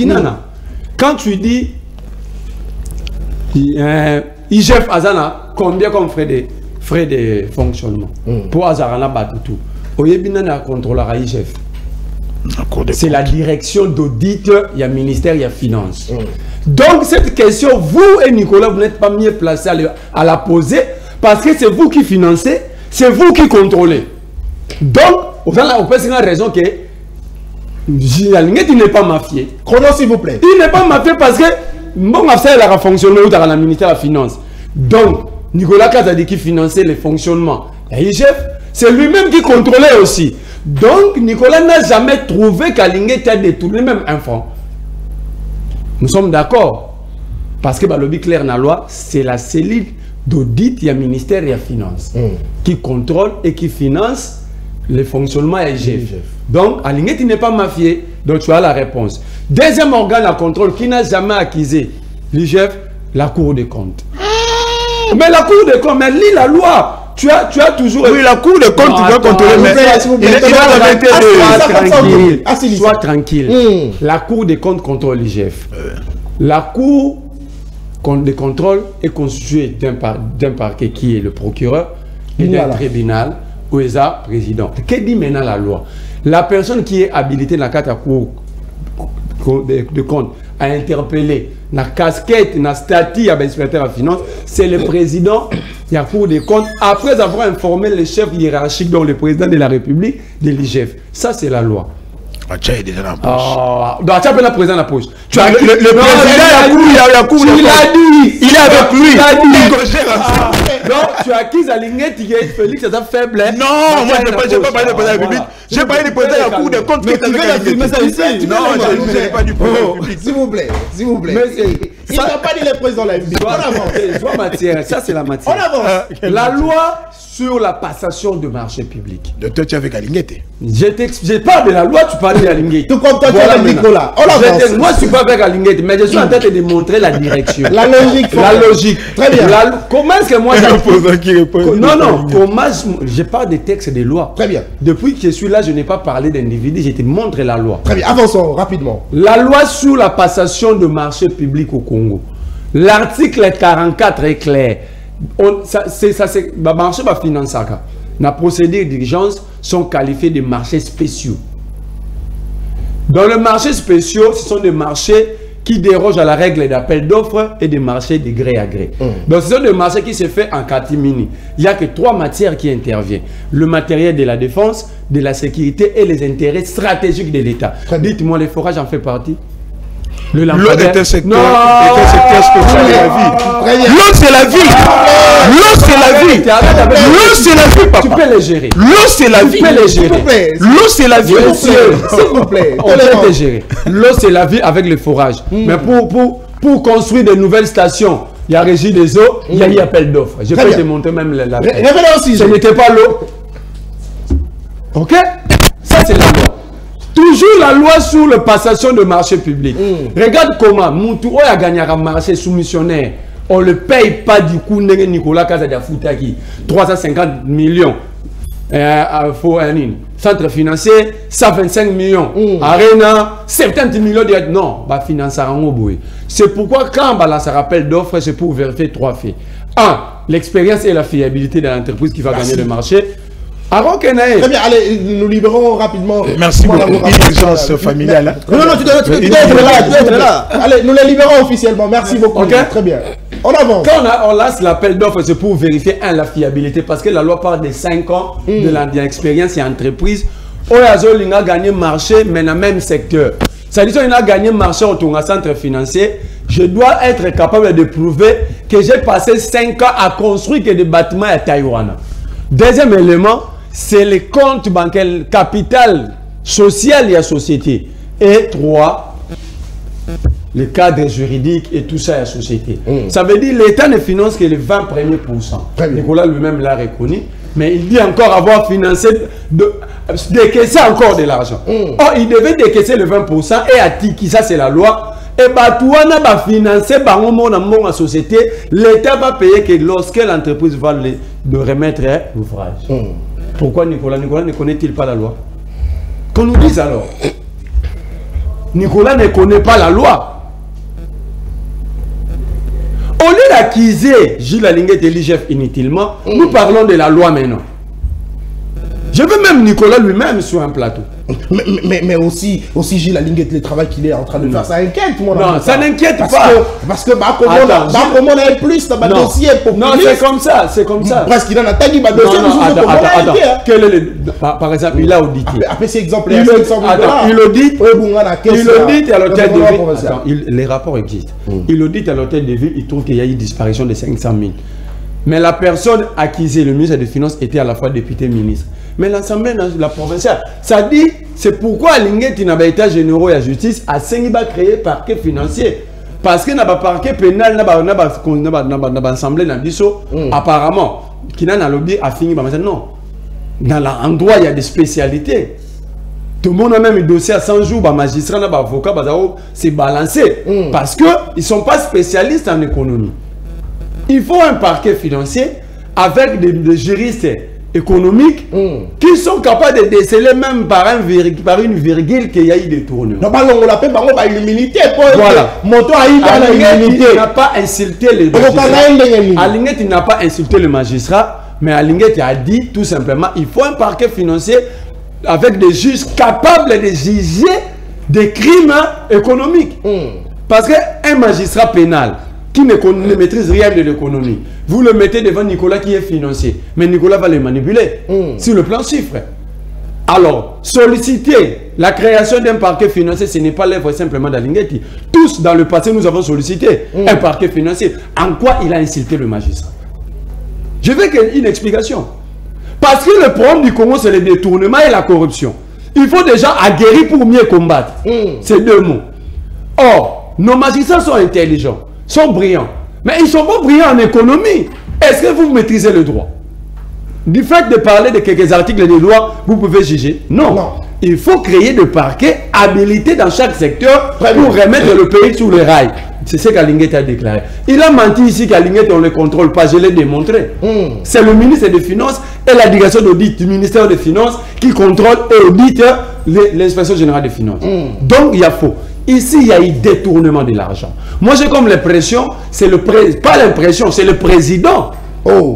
Quand tu dis IGF Azana, combien comme frais de fonctionnement pour Azarana Batutu? Oyebina na contrôlera IGF. C'est la direction d'audit, il y a ministère, il y a finance. Donc cette question, vous et Nicolas, vous n'êtes pas mieux placés à la poser parce que c'est vous qui financez, c'est vous qui contrôlez. Donc, on peut se dire raison que il n'est pas mafié. Chrono, s'il vous plaît. Il n'est pas mafié parce que bon affaire il a fonctionné dans le ministère de la Finance. Donc, Nicolas Kazadi qui finançait les fonctionnements. Et c'est lui-même qui contrôlait aussi. Donc, Nicolas n'a jamais trouvé qu'Alingé a détourné même un franc. Nous sommes d'accord. Parce que le lobby clair dans la loi, c'est la cellule d'audit, il y a ministère et il y a finance qui contrôle et qui finance le fonctionnement IGF. Donc, Alingé, tu n'es pas mafié. Donc, tu as la réponse. Deuxième organe à contrôle qui n'a jamais accusé l'IGF, la Cour des comptes. Mais la Cour des comptes, mais lis la loi. Tu as toujours... Oui, la Cour des comptes, tu dois contrôler, mais il a sois tranquille. La Cour des comptes contrôle l'IGF. La Cour de contrôle est constituée d'un parquet qui est le procureur et d'un tribunal où est le président. Que dit maintenant la loi? La personne qui est habilitée dans la carte à Cour de compte à interpeller la casquette, la statut à l'inspecteur de finance, c'est le président de la Cour des comptes après avoir informé les chefs hiérarchiques, dont le président de la République, de l'IGF. Ça, c'est la loi. Tu est déjà dans la poche. Donc, tu as le président dans la poche. Tu as le président, il a dit. Il est avec lui. Donc, tu as acquis à l'ingé, Félix, c'est un faible. Non, moi, je n'ai pas parlé du président de la République. J'ai parlé du président de la Cour des comptes. Mais tu veux la filmer ça ici? Non, je n'ai pas du président de la République. S'il vous plaît, s'il vous plaît. Il n'a pas dit le président de la République. On avance. Ça, c'est la matière. On avance. La loi sur la passation de marché public. De toi, tu es avec Alingete. Je parle de la loi, tu parles d'Alingete. Tout comme toi, tu es avec Nicolas. On avance. Moi, je ne suis pas avec Alingete, mais je suis en train de démontrer la direction. La logique. La logique. Très bien. Comment est-ce que moi j'apprends? Non, comment je parle des textes des lois. Très bien. Depuis que je suis là, je n'ai pas parlé d'individus, je te montre la loi. Très bien, avançons rapidement. La loi sur la passation de marché public au Congo. L'article 44 est clair. Le marché va financer. Les procédures d'urgence sont qualifiés de marchés spéciaux. Dans le marché spéciaux, ce sont des marchés qui dérogent à la règle d'appel d'offres et des marchés de gré à gré. Donc ce sont des marchés qui se font en catimini. Il n'y a que 3 matières qui interviennent. Le matériel de la défense, de la sécurité et les intérêts stratégiques de l'État. Dites-moi, les forages en fait partie? L'eau est un secteur spécial de la vie. L'eau c'est la vie. L'eau c'est la vie. L'eau c'est la vie, papa. Tu peux les gérer. L'eau c'est la vie. Tu peux les gérer. L'eau c'est la vie. S'il vous plaît. On peut les gérer. L'eau c'est la vie avec le forage. Mais pour construire de nouvelles stations il y a régie des eaux, il y a eu appel d'offres. Je peux te montrer même la aussi. Ce n'était pas l'eau. Ok? Ça, c'est la loi. Toujours la loi sur la passation de marché public. Regarde comment Moutou a gagné un marché soumissionnaire. On ne le paye pas du coup, Nicolas Kazadiafoutaki. 350 millions. Centre financier, 125 millions. Arena, 70 millions. Non, bah, financer en Oboué. C'est pourquoi quand bah, ça rappelle d'offres, c'est pour vérifier 3 faits. 1. L'expérience et la fiabilité de l'entreprise qui va gagner le marché. Avant que très bien, allez, nous libérons rapidement. Merci beaucoup. Une urgence familiale. Non, tu dois être là. Allez, nous les libérons officiellement. Merci beaucoup. Okay. Très bien. On avance. Quand on lance l'appel d'offres, c'est pour vérifier la fiabilité. Parce que la loi parle de 5 ans de l'expérience et entreprise. Oyazol a gagné marché, mais dans le même secteur. Ça dit qu'il a gagné marché autour d'un centre financier. Je dois être capable de prouver que j'ai passé 5 ans à construire des bâtiments à Taïwan. Deuxième élément, c'est les comptes bancaires, capital social et la société. Et 3, le cadre juridique et tout ça à la société. Ça veut dire que l'État ne finance que les 20 premiers pourcents. Nicolas lui-même l'a reconnu. Mais il dit encore avoir financé, décaisser encore de l'argent. Or, il devait décaisser le 20% et à Tiki, ça c'est la loi. Et Batouana va financer la société. L'État va payer que lorsque l'entreprise va de remettre l'ouvrage. Pourquoi Nicolas ne connaît-il pas la loi? Qu'on nous dise alors. Nicolas ne connaît pas la loi. Au lieu d'accuser Gilles Alinguet et l'IGF inutilement, nous parlons de la loi maintenant. Je veux même Nicolas lui-même sur un plateau. Mais aussi Gilles Alinguet, le travail qu'il est en train de faire, ça inquiète moi. Non, ça n'inquiète pas. Parce que comment on a plus dans le dossier populiste. Non, c'est comme ça, c'est comme ça. Parce qu'il en a tagué le dossier. Attends. Par exemple, il a audité. Après, c'est exemple. Il audite à l'hôtel de ville. Les rapports existent. Il audite à l'hôtel de ville, il trouve qu'il y a eu disparition de 500 000. Mais la personne accusée, le ministre des Finances, était à la fois député-ministre. Mais l'Assemblée, la provinciale, ça dit, c'est pourquoi Alinguet, il n'a pas état généraux et la justice, a créé parquet financier. Parce qu'il n'a pas parquet pénal, n'a pas assemblée, apparemment, qui n'a pas lobby a fini, non. Dans l'endroit, il y a des spécialités. Tout le monde a même un dossier à 100 jours, magistrat, avocat, c'est balancé. Parce qu'ils ne sont pas spécialistes en économie. Il faut un parquet financier avec des juristes économiques qui sont capables de déceler même par une virgule qu'il y a eu des tournements. Non, on l'appelle l'humilité. Voilà. Il n'a pas insulté les magistrats. Alinguet n'a pas insulté le magistrat, mais Alinguet a dit tout simplement il faut un parquet financier avec des juges capables de juger des crimes économiques. Parce qu'un magistrat pénal qui ne maîtrise rien de l'économie, vous le mettez devant Nicolas qui est financier, mais Nicolas va les manipuler sur le plan chiffre. Alors, solliciter la création d'un parquet financier, ce n'est pas l'œuvre simplement d'Alinguet. Tous, dans le passé, nous avons sollicité un parquet financier. En quoi il a insulté le magistrat? Je veux une explication. Parce que le problème du Congo, c'est le détournement et la corruption. Il faut déjà aguerrir pour mieux combattre. Ces deux mots. Or, nos magistrats sont intelligents, sont brillants. Mais ils ne sont pas brillants en économie. Est-ce que vous maîtrisez le droit? Du fait de parler de quelques articles de loi, vous pouvez juger? Non. Il faut créer des parquets habilités dans chaque secteur pour remettre le pays sur les rails. C'est ce qu'Alinguet a déclaré. Il a menti ici qu'Alinguet, on ne le contrôle pas. Je l'ai démontré. C'est le ministre des Finances et la direction d'audit du ministère des Finances qui contrôle et audite l'inspection générale des Finances. Donc, il y a faux. Ici, il y a eu détournement de l'argent. Moi, j'ai comme l'impression, c'est pas l'impression, c'est le président.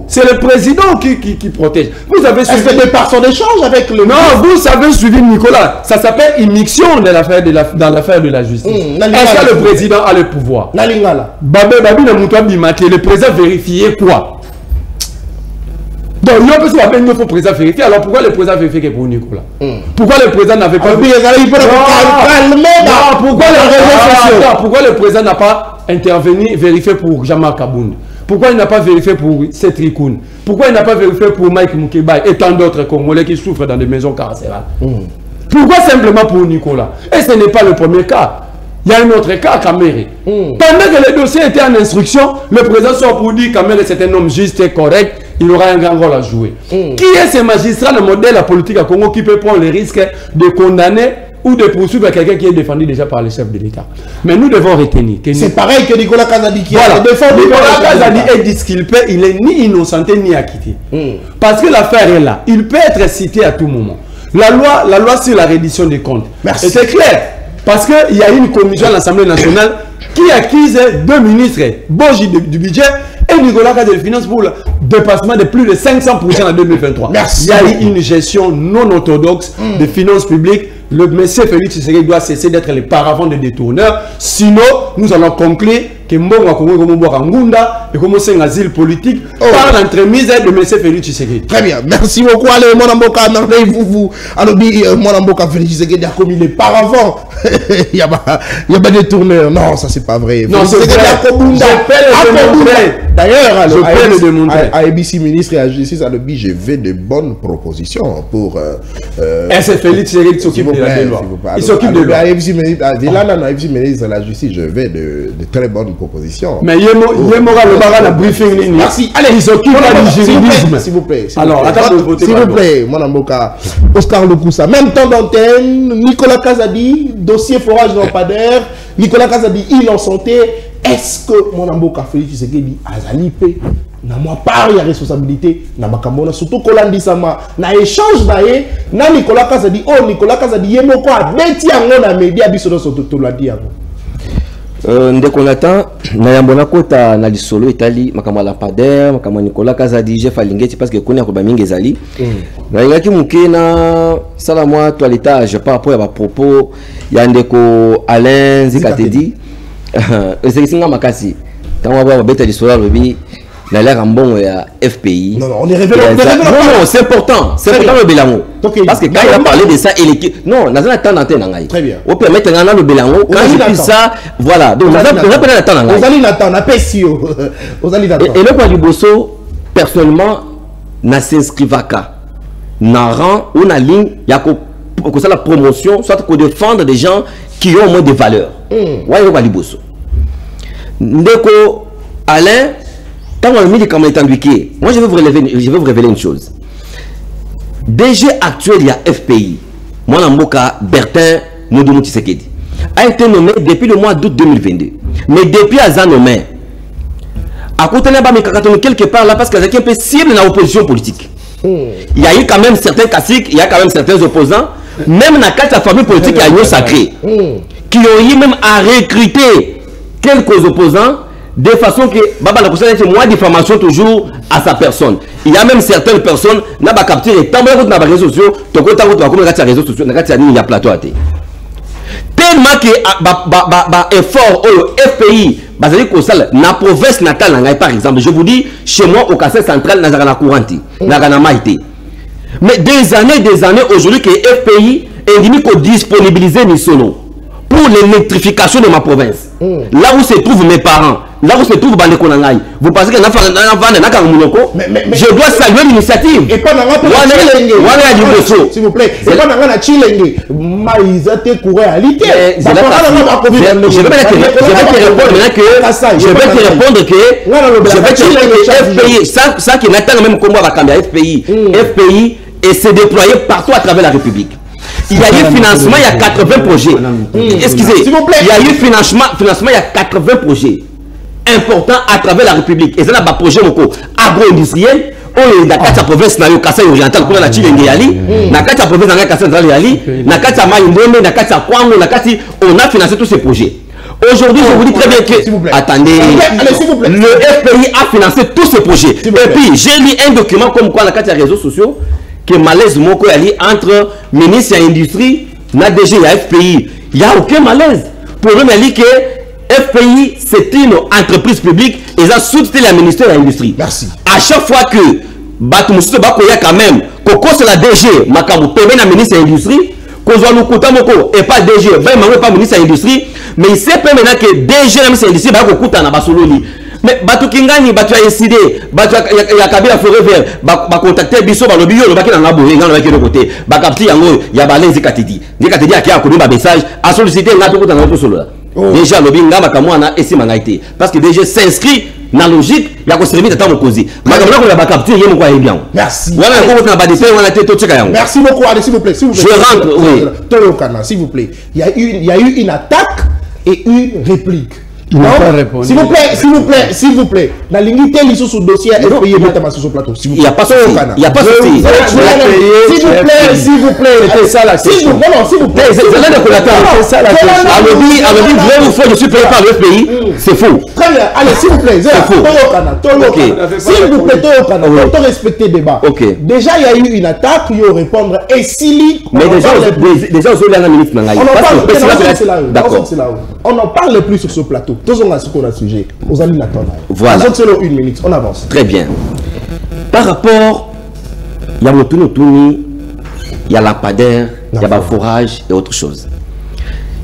C'est le président qui protège. Vous avez suivi... Est-ce que par son échange avec le... Non, vous avez suivi Nicolas. Ça s'appelle immixtion dans l'affaire de la justice. Est-ce que le président a le pouvoir? Le président vérifiait quoi? Donc, il y a un peu président vérifier. Alors, pourquoi le président vérifie pour Nicolas? Pourquoi le président n'avait pas... Pourquoi le président n'a pas intervenu, vérifié pour Jean-Marc Kabound? Pourquoi il n'a pas vérifié pour Setrikoun? Pourquoi il n'a pas vérifié pour Mike Moukébaï et tant d'autres Congolais qui souffrent dans des maisons carcérales? Pourquoi simplement pour Nicolas? Et ce n'est pas le premier cas. Il y a un autre cas, Kamere. Pendant que le dossier était en instruction, le président soit pour dire Kamere c'est un homme juste et correct, il aura un grand rôle à jouer. Qui est ce magistrat, le modèle de la politique à Congo qui peut prendre le risque de condamner ou de poursuivre quelqu'un qui est défendu déjà par le chef de l'État? Mais nous devons retenir que c'est pareil que Nicolas Kazadi qui a défendu. Nicolas Kazadi est disculpé, il n'est ni innocenté ni acquitté. Parce que l'affaire est là. Il peut être cité à tout moment. La loi sur la reddition des comptes. Merci. Et c'est clair. Parce qu'il y a une commission à l'Assemblée nationale qui accuse 2 ministres, Boji du budget et Nicolas Kazadi des finances pour le dépassement de plus de 500% en 2023. Merci. Il y a eu une gestion non orthodoxe des finances publiques. Le monsieur Félix Tshisekedi doit cesser d'être le paravent des détourneurs. Sinon, nous allons conclure que Mbongo Kongo Ngunda et comme c'est un asile politique par l'entremise de monsieur Félix Tshisekedi. Très bien. Merci beaucoup. Allez, mon amboka, vous, allez, mon amboka Félix Tshisekedi a commis les paravents. Il y a pas détourneur. Non, ça c'est pas vrai. Non, c'est vrai. D'ailleurs, je peux le démontrer. À ABC ministre et à justice, à l'OBI, je vais de bonnes propositions pour. C'est Félix Tshisekedi qui s'occupe de la loi. Il s'occupe de loi. À ABC ministre et la justice, je vais de très bonnes propositions. Mais il y a le baran à briefing. Merci. Allez, il s'occupe du juridisme. S'il vous plaît. Alors, attends, s'il vous plaît, mon amboka. Oscar Lokusa. Même temps d'antenne, Nicolas Kazadi, dossier forage lampadaire, Nicolas Kazadi, il en santé. Est-ce que mon amboka Félix Tshisekedi azalipe na moi part ya responsabilité na makamona surtout kolandi sama na échange nae na Nicolas Kazadi Nicolas Kazadi yemoko abeti yango na média biso do soto ladi yango ndeko nata na yambona kota na lisolo itali makamala lampadaire makamala Nicolas Kazadi je falingeti parce que konya ko ba mingi ezali na ngaki muke na sala moi toilettage par rapport à ba propos ya ndeko Alain Zikatedi c'est makasi quand on va bête l'histoire lobby na l'air en bon ya FPI. Non, on est révélé. Non, c'est important. C'est important le Belango. Parce que quand il a parlé de ça et l'équipe non, on a attendre antenne ngai. Très bien. On peut mettre dans le Belango quand il dit ça, voilà. Donc on a pas attendre ngai. Vous allez l'attendre, appréciez. Vous allez l'attendre. Et le point du bosso personnellement na s'inscrivaka na rang ou na ligne ya ko ça la promotion soit pour défendre des gens qui ont moins de valeur. Ouais, on va dire bosso. Ndeko Alain, quand on a mis les caméras étenduquées, moi je veux vous révéler une chose. DG actuel, il y a FPI. Moi, Namboka Bertin Moudou Tshisekedi a été nommé depuis le mois d'août 2022. Mais depuis à nommé, à côté de quelque part là, parce qu'il y a un peu cible dans l'opposition politique. Il y a eu quand même certains caciques, il y a quand même certains opposants, même dans la famille politique, il y a une sacrée, qui ont eu même à recruter quelques opposants de façon que Baba la conseille moins diffamation toujours à sa personne. Il y a même certaines personnes qui n'ont pas capturé tant que dans les réseaux sociaux, tant que les réseaux sociaux, il y a plateau à terre. Tellement que effort au FPI, na province natale, par exemple, je vous dis, chez moi au Kassai central, dans la couranti, dans la maïté. Mais des années aujourd'hui que FPI est dit qu'on disponibiliser mes solos pour l'électrification de ma province. Là où se trouvent mes parents, là où se trouve Bande Konangaï. Vous pensez que je dois saluer l'initiative. Et pas dans s'il vous plaît. Et pas dans la Chilenge. Maïsa te courait à l'ité. Je vais te répondre que FPI, ça qui n'attend même comme moi va FPI. FPI et s'est déployé partout à travers la République. Il y a eu financement, il y a 80 projets. Excusez, il y a eu financement, il y a 80 projets importants à travers la République. Et c'est là un projet agro-industriel. Oh, la carte province na Kassai oriental pour la Chilenge yali, la carte province na Kassai central yali, la carte Maïmbombe, la carte Kwango, la carte on a financé tous ces projets. Aujourd'hui, je vous dis très bien que attendez, le FPI a financé tous ces projets. Et puis j'ai lu un document comme quoi la carte des réseaux sociaux que malaise moko yali entre ministre de l'industrie, na DG et FPI. Il n'y a aucun malaise. Pour eux, il que FPI, c'est une entreprise publique et ils ont soutenu la ministère de l'industrie. Merci. À chaque fois que Batumoussou Bakoya quand même, Koko c'est la DG, Makamu Pemé la ministre de l'industrie, Kozwanou Koutamoko et pas DG, ben pas ministre de l'industrie, mais il sait pas maintenant que DG la ministre de l'industrie, Bakokuta na Basololi. Mais bato kingani bato a décidé bato ya kabila forêt vert ba contacter biso ba lobi yo lo ba kina ngabo ngana ba kino côté ba capter yango ya balenzi katidi ndi katidi akia ko ba message a solliciter ngato ko tanga to solo déjà lobi ngaba kamwana esi mangaité parce que déjà s'inscrit na logique ya ko servir tata mokozi makamona ko ba capter yemo kwa bien merci voilà ko na ba détail wana te to cheka yango merci beaucoup allez s'il vous plaît je rentre oui Tolokana s'il vous plaît il y a eu une attaque et une réplique. S'il vous plaît, la lignité sur ce dossier est payée maintenant sur ce plateau. Il n'y a pas de il n'y a pas de s'il vous plaît, c'est ça la question. S'il vous plaît, c'est ça la question. Je suis payé par le pays, c'est faux. Très bien, allez, s'il vous plaît, c'est faux. S'il vous plaît, Tolokana, respecter le débat. Déjà, il y a eu une attaque, il y a répondre et Sili. Mais déjà, on en parle plus sur ce plateau. Tous on a ce qu'on a sujet. Aux amis n'attendent. Voilà. Une minute, on avance. Très bien. Par rapport, il y a Motouni, il y a lampadaire, il y a forage et autre chose.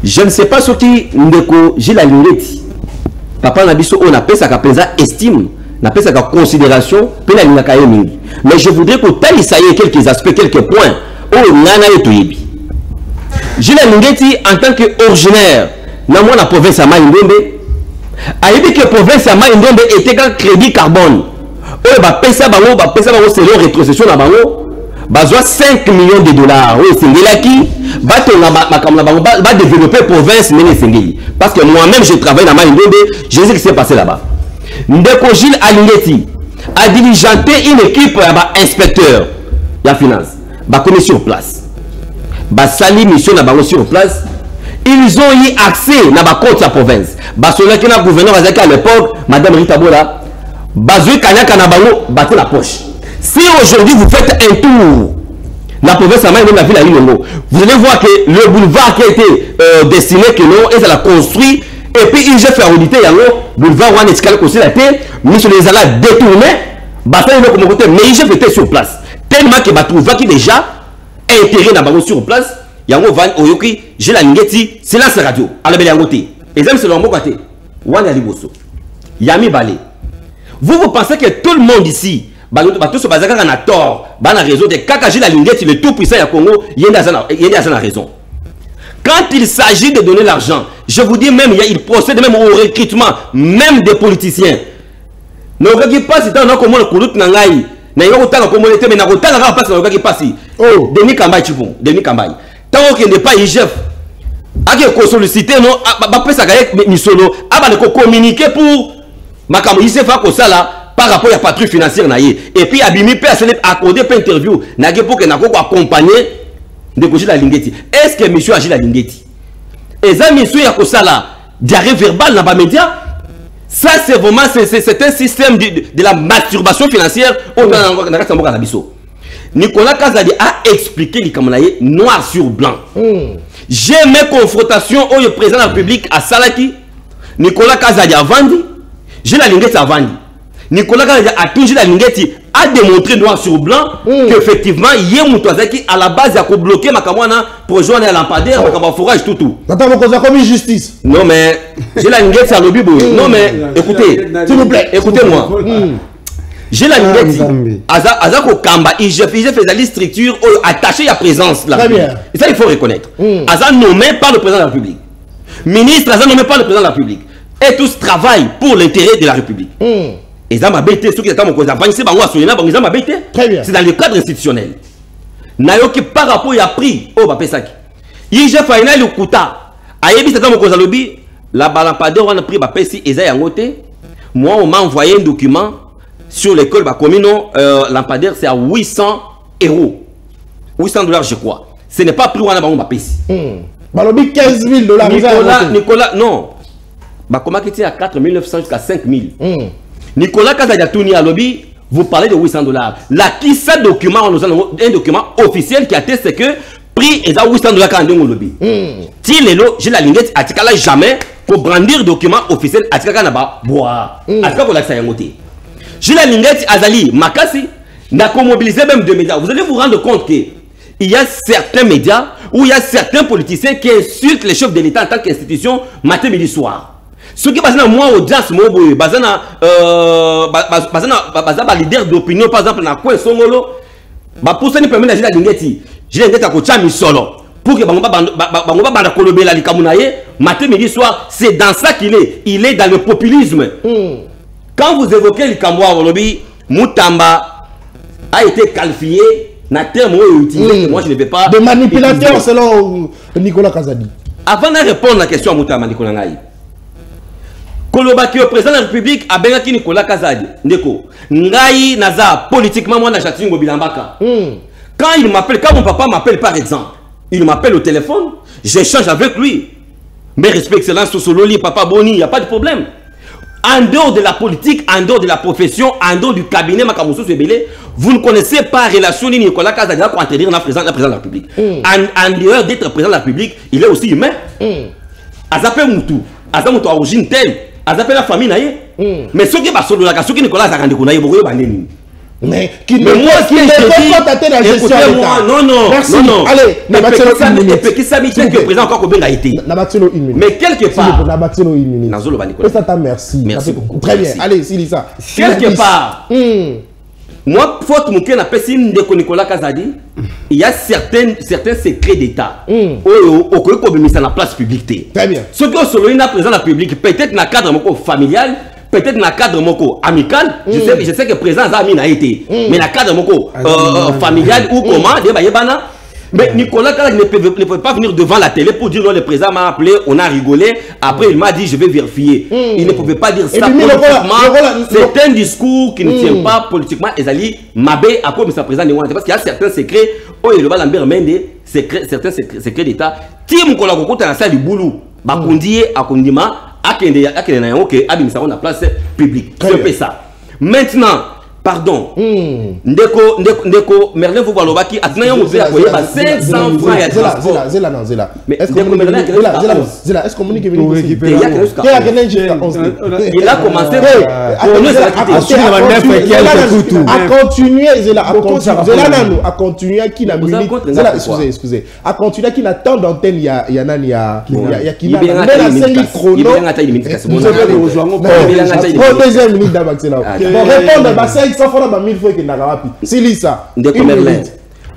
Je ne sais pas ce qui Ndeko Gilles Alingeti. Papa Nabiso, on appelle ça qu'à estime, on appelle ça qu'à considération, mais je voudrais que tu ailles quelques aspects, quelques points. Oh, Nana et Touyibi. Gilles Alingeti, en tant qu'originaire, dans la province de Maïndombe, a dit que la province de Maïndombe était un crédit carbone. Oh, bah, c'est leur rétrocession là-bas. Bah, 5 millions de dollars. Oui, c'est qui va développer la province, parce que moi-même, je travaille dans Maïndombe, je sais ce qui s'est passé là-bas. Ndeko Gilles Alingeti a diligenté une équipe d'inspecteurs de la finance. Bah, commis sur place. Bah, sali mission là-bas sur place. Ils ont eu accès à la côte de la province. Celui qui est le gouverneur à l'époque, Madame Rita Bola, la poche. Si aujourd'hui vous faites un tour la province de la ville à Lilongo, vous allez voir que le boulevard qui a été destiné que non, et ça l'a construit, et puis il a fait auditer le boulevard où on est la terre, mais sur les allées détournés, mais il a fait sur place. Tellement que trouvé qui déjà intérêt dans sur place. Yango van oyoki j'ai la ngeti silence radio à la belle yangoté et c'est le mot côté wana liboso yami balé vous pensez que tout le monde ici tout ce bazaka na tort ba na réseau de kaka j'ai la ngeti le tout puissant ya Congo yenda na raison quand il s'agit de donner l'argent je vous dis même il procède même au recrutement même des politiciens ne regarde pas si dans comment le kulut na ngai na yo kotanga comme on était mais na kotanga ka passe na regarde pas si oh Denis Kambai chipon Denis Kambai tant qu'il n'est pas IGF, il solliciter non, misolo, communiquer pour ma IGF par rapport à la patrouille financière et puis Abimi peut accorder une interview pour que nako accompagner de Gilles Alingeti. Est-ce que monsieur Gilles Alingeti et ça monsieur ya kosala diarrhée verbale dans les médias? Ça c'est vraiment c'est un système de la masturbation financière au dans Biso. Nicolas Kazadi a expliqué les noir sur blanc. J'ai mes confrontations au président de la République à Salaki. Nicolas Kazadi a vendu. J'ai la Lingeti a vendu. Nicolas Kazadi a toujours la Lingeti a démontré noir sur blanc qu'effectivement, il y a un qui à la base a bloqué ma camouana pour rejoindre la lampadaire, ma forage tout. T'attends qu'on commis justice. Non mais j'ai la Lingeti à l'objet. Non mais écoutez, s'il vous plaît, écoutez-moi. J'ai la Lingeti, Azako Kamba, il faisait la structure attachée à présence là. Et ça il faut reconnaître. Azan nommé par le président de la République. Ministre Azan nommé par le président de la République. Et tous travaillent pour l'intérêt de la République. Et ça m'a bêté, ceux qui étaient c'est dans le cadre institutionnel. Nayoki par rapport à prix, oh Bapesaki. Il j'ai fait le Kuta. Ayebi c'est mon Kozalobi, la balampade on a pris Bapesi et Zayangote. Moi on m'a envoyé un document. Sur l'école, lampadaire, c'est à 800 €. 800 $, je crois. Ce n'est pas plus loin de ma 15 000 $. Nicolas, non. Comment qu'il à 4 900 jusqu'à 5 000. Nicolas Kazadiatouni à lobby, vous parlez de 800 $. Là, qui ça document, nous avons un document officiel qui atteste que prix est à 800 $ quand on lobby. Si les lots, j'ai la lignette, à Tikala jamais, pour brandir document officiel, à Tikala n'a boire. À Tikala, ça y a monté. J'ai la Lingeti Azali, Makasi, n'a qu'à mobiliser même deux médias. Vous allez vous rendre compte qu'il y a certains médias où il y a certains politiciens qui insultent les chefs de l'État en tant qu'institution matin, midi, soir. Ce qui est basé moi audience mobo basé na leader d'opinion par exemple na quoi songolo ba pour ça ni permet d'agir la lingeti j'ai ngeta ko chami solo pour que bango banda kolobela likamunaye matin midi soir c'est dans ça qu'il est dans le populisme. Quand vous évoquez likamwa olobi Mutamba a été qualifié na terme utilisé moi je ne vais pas de manipulateur selon Nicolas Kazadi. Avant de répondre à la question à Mutamba Nicolas Ngai Kolobaki au président de la République a bien qui Nicolas Kazadi Ndeko Ngai naza politiquement moi na Chatingo Bilambaka. Quand il m'appelle, quand mon papa m'appelle par exemple, il m'appelle au téléphone, j'échange avec lui. Mais respect excellence Sosololi, papa Boni, il n'y a pas de problème. En dehors de la politique, en dehors de la profession, en dehors du cabinet Makamousou Sebele, vous ne connaissez pas relation ni Nicolas Kazadi pour entrer dans président de la République. En dehors d'être président de la République, il est aussi humain. Azapé Moutou, Azapé Moutou origine telle, Azapé la famille naïe. Mais ce qui est solo là, ce qui Nicolas Kazadi naïe, beaucoup de mais qui ne peut pas tâter la gestion de l'État. Non. Merci. Allez, Nabatelo une minute. Quelques présidents encore combien a été. Nabatelo une minute. Mais quelque part. Nabatelo une minute. Merci. Merci. Très bien. Allez, Silisa. Quelque part. Moi, faute mon n'a pas signe de Nicolas Kazadi. Il y a certains secrets d'État. Au cas où on la place publique. Très bien. Ce que sur le président de la République, peut-être dans le cadre familial. Peut-être dans le cadre moko amical, je sais que présent Zamine a été, mais dans le cadre moko familial ou comment, mais Nicolas Kazadi ne peut pas venir devant la télé pour dire non, le président m'a appelé, on a rigolé, après il m'a dit je vais vérifier. Il ne pouvait pas dire ça politiquement, c'est un discours qui ne tient pas politiquement, Ezali Mabé après M. Président parce qu'il y a certains secrets, oh il va l'ambert mende, certains secrets d'État, Tim Kolakoko dans la salle du boulot, Bakundi à Kondima, la place publique. C'est un peu ça. Maintenant, pardon. Ndeko, Merlin Fouvalobaki, a 500 francs à transport. Mais est-ce qu'on communique avec il a commencé à continuer qui n'a excusez à continuer qui n'attend d'antenne il y a qui n'a deuxième minute d'avancement bon répondre à 500 francs 1000 fois que n'a c'est lisa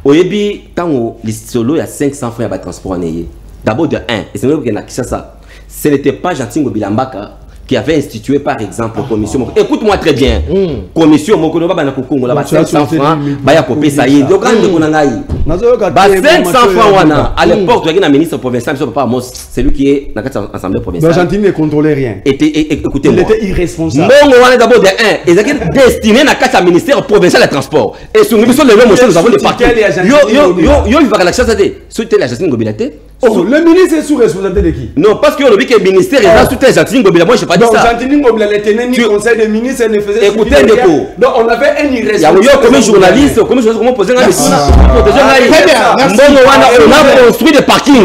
oyebi tango lisolo ya 500 francs à transport neye d'abord de 1 et c'est même que na ça ce n'était pas Jantingo Bilambaka qui avait institué par exemple commission. Écoute-moi très bien. Commission Mokono Baba na Kongo là 500 francs baya kopé ça y est. Donc quand on a 500 francs wana à l'époque tu as un ministre provincial papa Amos, c'est lui qui est dans l'assemblée provinciale. Argentine ne contrôlait rien. Écoutez-moi. Il était irresponsable. Non, on a d'abord de 1 et ça est destiné na carte ministère provincial de transport. Et sur nous sur les mêmes nous avons des partis. Yo il va la chasse de soutenir la gestion mobilité. Oh, le ministre est sous responsabilité de qui? Non, parce que le ministère est là sous tes Jantingo Bila. Moi, je n'ai pas dit ça. Jantingo Bila n'était ni conseil des ministres, ne faisait écoutez, Ndeko. Donc, on avait un irresponsable. Il y a comme journaliste, comment poser la question. On a construit des parkings. Il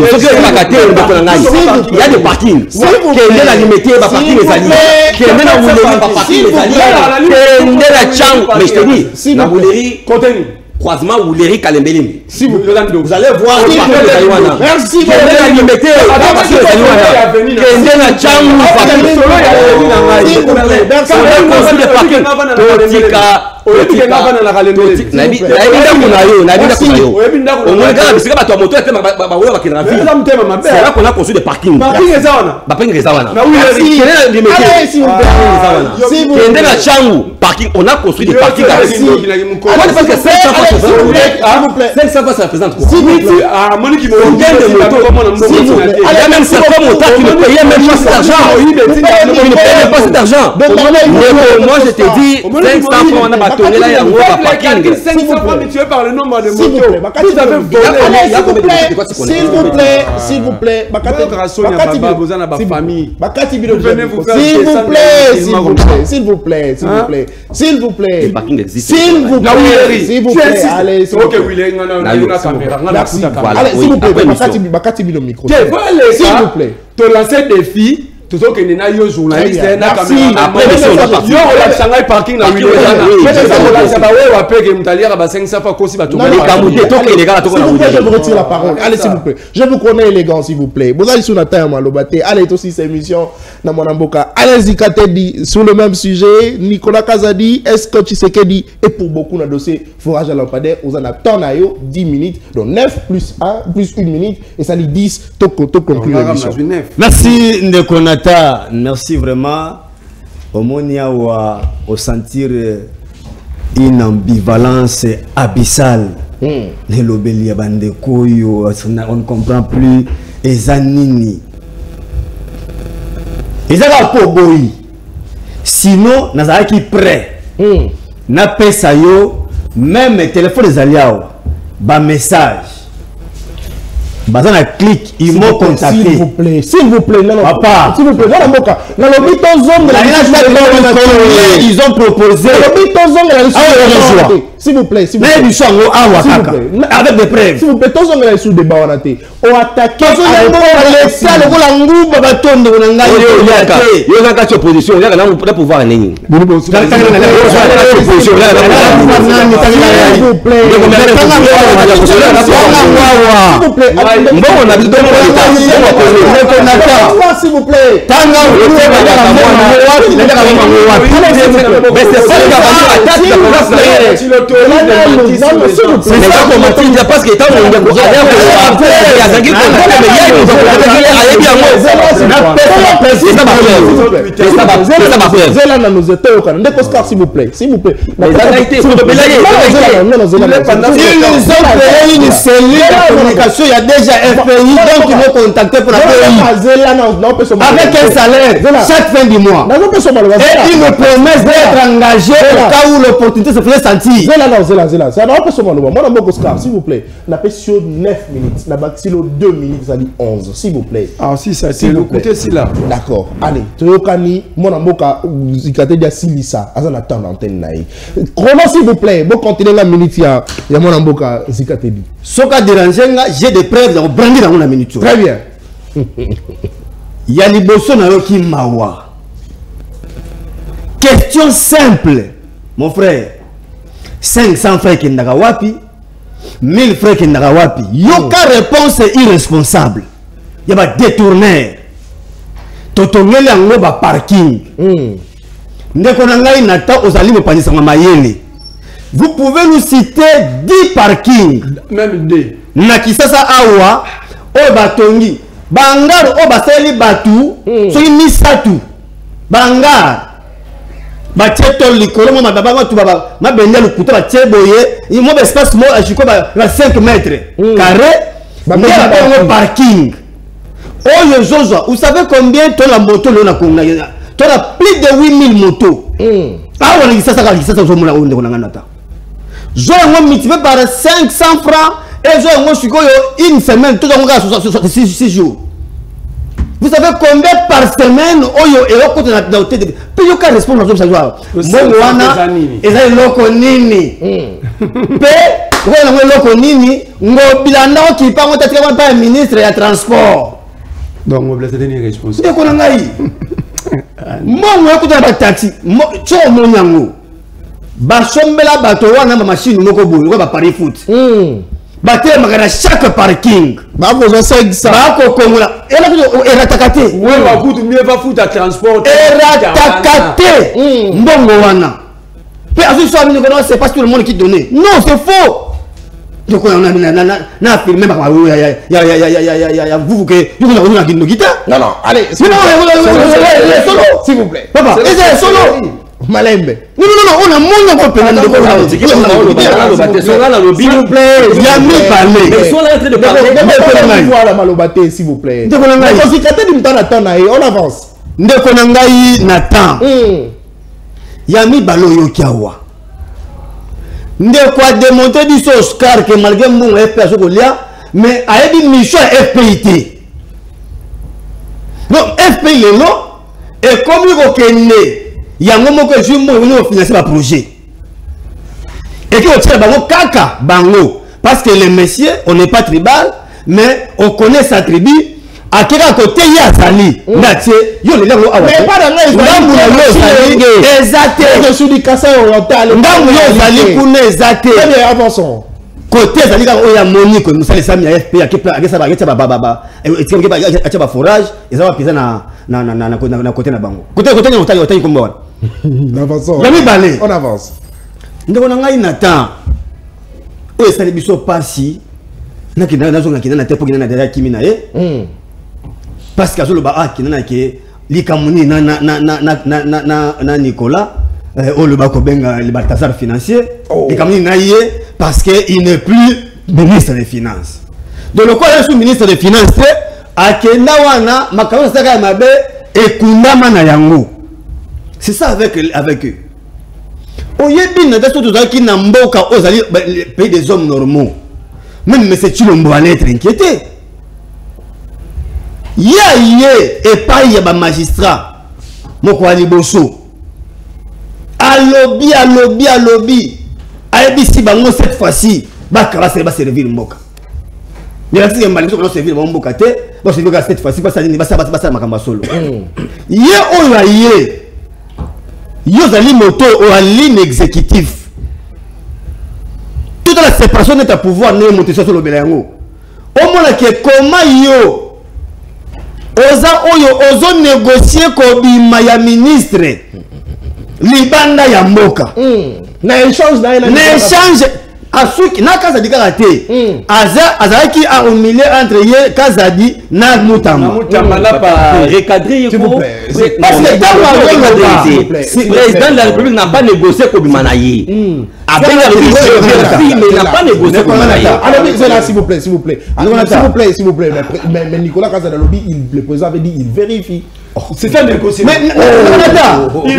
y a des parkings. Qui est la limité, va parking les alliés. Qui est la limité, va parking les alliés. Qui est la chang. Mais je te dis, la boulerie, contenu. Croisement ou l'Éric Kalembelim. Si vous allez voir le parcours de Taïwana. Merci beaucoup. La limité. Ça représente quoi? S'il vous plaît. Ah, Monique, il y a même certains motards qui ne payaient même pas cet argent. Ils ne payaient pas cet argent. Moi, je te dis, 500 francs, on a bâtonné là, il y a un gros parking. 500 francs, mais tu es par le nombre de motos. Vous avez volé. S'il vous plaît. S'il vous plaît. Le parking existe. S'il vous plaît. Allez, s'il vous plaît. Allez, s'il vous plaît. S'il vous plaît. Te lancer des défis tout ce qui est là yo journaliste na caméra après le yo la Shanghai parking na Wileza mais ça on ça va ouais après que mutaliera ba 500 fois kosi ba tout je vous retire la parole. Allez s'il vous plaît. Je vous connais élégant s'il vous plaît. Vous allez sur la terre malobate. Allez aussi cette émission dans mon amboka. Allez-y Katedi sur le même sujet. Nicolas Kazadi, est-ce que tu sais que dit et pour beaucoup dans dossier forage à lampadaire, vous en avez tant à 10 minutes donc 9 plus 1 plus 1 minute et ça dit 10 to conclure l'émission. Merci Ndekonata, merci vraiment. Au monia au sentir une ambivalence abyssale. Les lobeliers bandeko on ne comprend plus ezanini. Ezaka poboyi. Sinon nazala qui prêt. Na pesa yo même téléphone des aliaos ba message. Bazana clic, ils m'ont contacté. S'il vous plaît, non, papa. S'il vous plaît, voilà mon cas. Dans le ils ont proposé. S'il vous plaît, s'il vous plaît. Avec des preuves. S'il vous plaît, tous les sous débat on a été. On attaque. opposition, il y a un pouvoir. S'il vous plaît. Parce que s'il vous plaît. S'il vous plaît. Une cellule de communication, il y a déjà FPI, donc ils vont contacter pour la avec un salaire chaque fin du mois. Et une promesse d'être engagé au cas où l'opportunité se faisait sentir. S'il vous plaît. On a fait sur 9 minutes. On a bâti 2 minutes, ça dit 11. S'il vous plaît. Ah si, ça c'est le côté si là. D'accord. Allez. Toyokani, mon amboka, zikate dia silisa. Azan attend l'antenne naï. Chrono s'il vous plaît. Bon continuer la minute ya mon amboka zikate di. Soka dérangenga, j'ai des preuves dans brandir dans une minute. Très bien. Ya liboso na yo ki mawa. Question simple. Mon frère. 500 frères qui n'aga wapi. 1000 frères qui n'aga wapi. Yoka réponse irresponsable. Yaba détourner. Totongeli yango ba parking. Ndeko na ngai nata ozali me panisa mayele. Vous pouvez nous citer 10 parkings. Même 2. Na kisasa awa o batongi. Bangar o baseli batu. Soki misatu. Bangar. Bacheto likolo mo mababa tu baba mabenda lukuta bacheboye il mo espace mo achiko ba 5 mètres carré ba parking. Oh Joshua, vous savez combien ton la moto le na konga tu as plus de 8000 motos. Ah on dit ça zo mo la onde konanga nata. Zo ngo multiplié par 500 francs et zo ngo sikoyo une semaine tout ngo 6 jours. Vous savez combien par semaine oyo et côté na hôtel puis yo ka répondre aux gens bon wana eza loko nini pe wana ngo loko nini ngo bilanda ki pa ngo tatika pa ministre ya transport donc ngo blessé ni responsable de ko ngai mo ko ta taxi mo cho mo nyango ba sombela bato wana ma machine moko boyo ko ba pari foot Baté magana chaque parking. Bako za 500. Bako kongola. Eratakate. Ouais ba kutu mieux va foot à transport. Eratakate. Mbongo wana. Pe azu so amini kono c'est pas tout le monde qui donne. Non, c'est faux. Donc on a filmé par ya vous que vous na guindo guitare. Non non, allez. Solo s'il vous plaît. Papa, c'est solo. Malembe. Non, on a mon nom pour s'il vous plaît, il y a mis parler. Ils sont là en train de parler. Voilà, Malobate, s'il vous plaît. On avance. Ndekonangai Nathan. Yami Balo Yokiawa. Ndeko a démontré du Oscar que malgré mon FPS mais a dit mission FPIT. Donc FPI le nom et comme il est il y a un moment que je vais financer le projet. Et que on bango kaka bango parce que les messieurs on n'est pas tribal mais on connaît sa tribu akeka côté ya zali natie yo le lango awa mais pas dans les ngambu yo zali exact je suis du Kassai oriental ngambu yo zali kuna exact très bien avançons côté zali ka oya Monique nous sali sami ya FP ya kepla akesa ba ketsa ba etikenge ba acha ba forage ezaba pisa na côté na bango côté na otali komba wana avançons yami balé on avance ndeko na ngai Nathan oyo sali biso pasi nakina nazonga kina na tepo kina na dara kimi na ye parce que azolo ba kina na ke likamuni na Nicolas le bako benga le Balthazar financier likamuni na ye parce que il n'est plus ministre des finances donc le quoi est ministre des finances akenda wana makalo saka ya mabe ekundama na yango c'est ça avec eux oyebi na daso tozaki na mboka ozali pays des hommes normaux même M. Chilombo allait être inquiété. Il y a et pas il y a un magistrat. Mokwali Bosso. À lobby. A si bango cette fois-ci. Bakara va servir le Mboka. Il y a des gens qui servir le Mboka. Donc c'est cette fois-ci. Ça makamba solo. Il y a zali moto ou en ligne exécutive. Toute la séparation n'est à pouvoir ne monter sur le belango. Au moins que comment yo ozo négocier ko bima ya ministre libanda ya mboka. Na échange asuki na Kazadi karaté azaki a humilié entre ye Kazadi na Mutamba là pas recadrer s'il vous plaît parce que le président de la République n'a pas négocié ko bimanaye après la République mais n'a pas négocié ko bimanaye alors s'il vous plaît s'il vous plaît mais Nicolas Kazadi le président avait dit il vérifie. C'est ça négocier. Mais il vérifiait le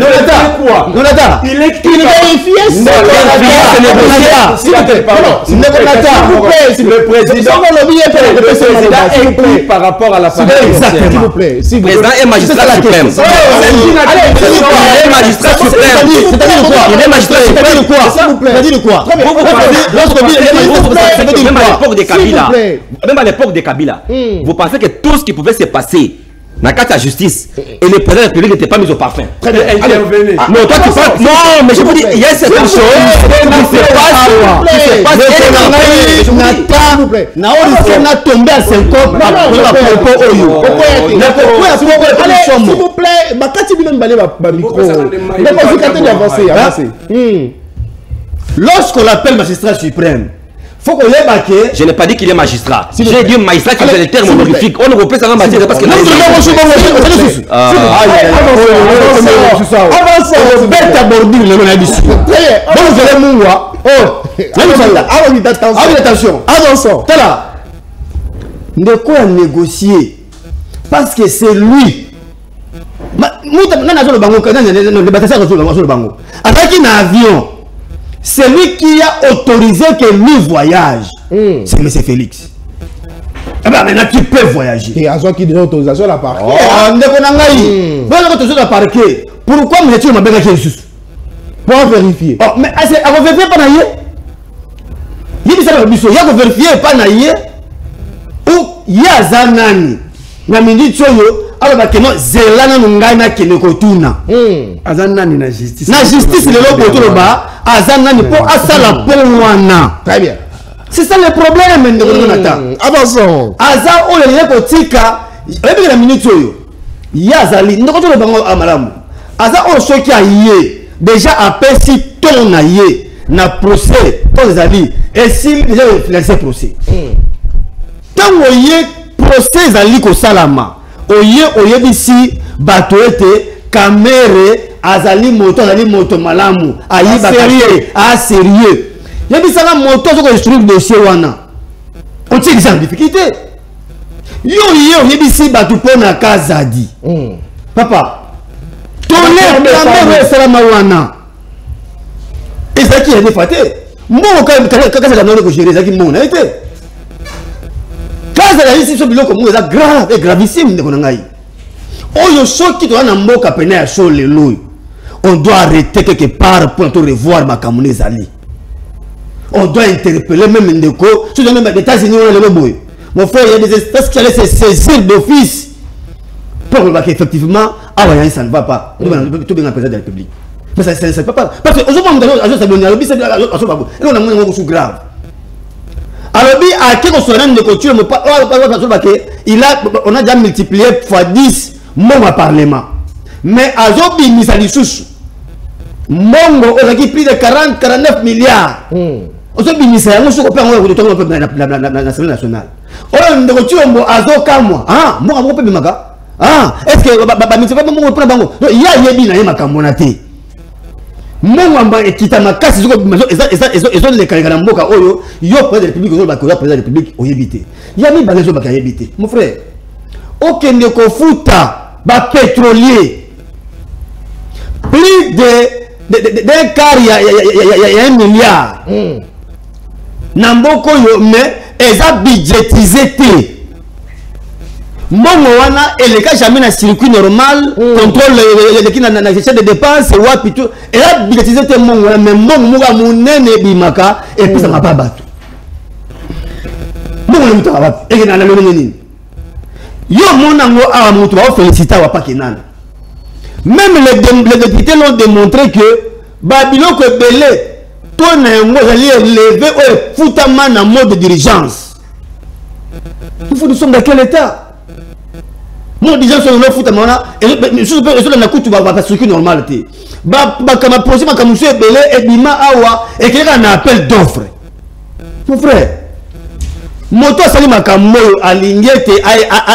président écrit par rapport à la famille. S'il vous plaît. Le président est magistrat suprême. Il est magistrat suprême. Il est magistrat suprême quoi? Ça veut dire quoi? Même à l'époque de Kabila, même à l'époque de Kabila, vous pensez que tout ce qui pouvait se passer dans la justice et le président de la République n'était pas mis au parfum. Très bien, intervenez. Non, toi tu parles. Non, mais je vous dis, il y a certaines choses qui se passent. Tombé à 50 s'il vous plaît, Bakati Binom Balé va micro. Lorsqu'on l'appelle magistrat suprême, faut qu'on l'ait baqué. Je n'ai pas dit qu'il est magistrat. J'ai dit magistrat qui fait des termes honorifiques. On ne replace pas magistrat parce que là, attention. Avançons. De quoi négocier? Parce que c'est lui. C'est lui qui a autorisé que lui voyage. C'est M. Félix. Eh bien maintenant tu peux voyager. Et à ce qui donne autorisation à la parquet. Pourquoi me tu m'as bien Jésus? Pour vérifier. Mais à vérifier pas naïe. Il dit ça dans le biseau. Il y a vérifier pas naïe. Ou il y a Zanani. Na mindi tsoyo. Alors que non zelana nungana keneko tuna. Azanani na justice. Na justice le lobo to ba azanani po asala pongwana. Très bien. C'est ça le problème Ndeko. Avançons. Aza o le ko tika. Ebe na minute oyo. Yazali ndoko to bango amalamu. Aza o soki aye déjà apesi ton na ye na procès to zali et s'il déjà laissé procès. Tant oye procès zali ko salama. Oye bisi bato ete kamere azali moto malamu ayi ba sérieux yebi sala moto zo ko instruire dossier wana on tient des difficultés yo yebi si bato pona Kazadi papa tole kamere salama wana ezaki ene faté mo ka ça non ko gérer ezaki mo na été Kazadi ici so biloko mo eza grave et gravissime ndeko ngai. Oyo soki to na mboka pena ya so lelo. On doit arrêter quelque part pour te revoir makamune ezali. On doit interpeller même ndeko, so même des États-Unis on le boy. mon frère, il y a des espèces qui allaient se saisir d'office pour voir qu'effectivement, ça ne va pas. Tout bien un président de la République. Mais ça ne peut pas. Parce que aujourd'hui, on est grave. Alors, à quel on a déjà multiplié fois 10 mon parlement. Mais à Zobi, il s'agit Mongo, on a plus de 40-49 milliards. On s'est mis à l'Assemblée nationale. On a Azo Kamwa. Ah, moi, on peut me maga. Ah, est-ce que il y a Yébi ma camonate. Moi, et qui t'a ma casse, ils ont les Kagaramboka, Oyo, yo, président de la République, président de la République, au Yébité. Il y a mis Bagazo Baka Yébité. Mon frère, aucun de Kofuta, pétrolier, plus d'un quart, il y a 1 milliard. Namboko yo, mais ils ont budgétisé. Mongoana et les cas jamais dans circuit normal, contrôle la gestion des dépenses, et wapitou. Et là, budgétisé Mongoana, mais Mongoana mounene bimaka, et puis ça m'a pas battu. Mongoana mouta battu. Et qu'il y a un homme. Yo monango a moutou, va féliciter à Wapakenan. Même les députés l'ont démontré que Babylone que Belé, toi n'a levé au foutamment en mode de dirigeance. Il faut nous sommes dans quel état? Mon dirigeant sur le foutamment et je ne coûte pas parce que normal. Comme projet, comme monsieur Belé et Bima Awa et qu'il y a un appel d'offres. Mon frère, moto sali makambo aligné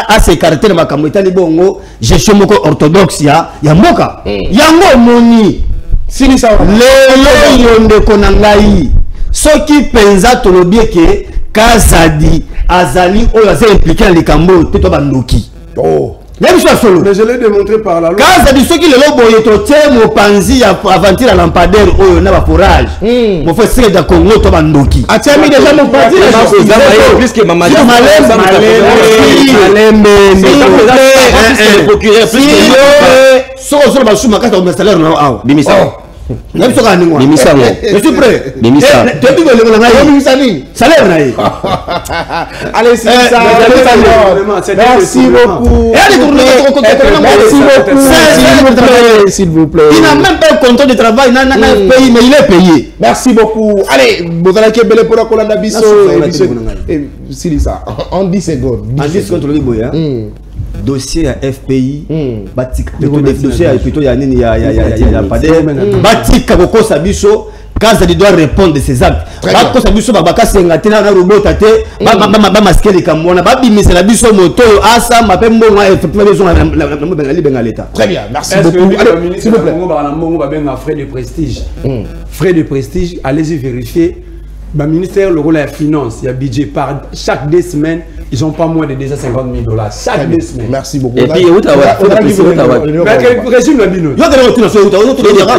à ses caractères makambo itali bongo gestion moko orthodoxe ya mboka yango moni sili sa lelo yonde konangai soki penza tolobie ke Kazadi azali oyo aza impliqué dans les kambo te to bandoki mais je l'ai démontré par la loi. Kazadi soki lelo boye to tie mo panzi ya aventure à lampadaire oyo na ba forage mo fait c'est de Congo to bandoki atiami déjà mon panzi plus que maman procureur plus que ba suma kata au salaire na awa bimisa bimisa je suis prêt bimisa tu dis le bimisa ni salaire na allez c'est ça merci beaucoup s'il vous plaît il n'a même pas le contrat de travail dans le pays mais il est payé merci beaucoup allez bozala kebele pour la kolanda biso c'est ça en 10 secondes en 10 secondes le boya dossier à FPI batik dossier plutôt il y a pas de batik kaboko sabiso Kazadi doit répondre de ses actes bako sabiso babaka senga tena na robota te ba masquer les kamona ba bimisa la biso moto asa mapembo nga effectivement besoin la benga l'état très bien merci beaucoup allez s'il vous plaît ba benga frais de prestige frais de prestige allez-y vérifier. Le ministère le rôle de la finance, il y a budget par chaque 2 semaines, ils n'ont pas moins de $250 000 chaque 2 semaines. Merci beaucoup. Et puis, où tu as résume le bino. Il y a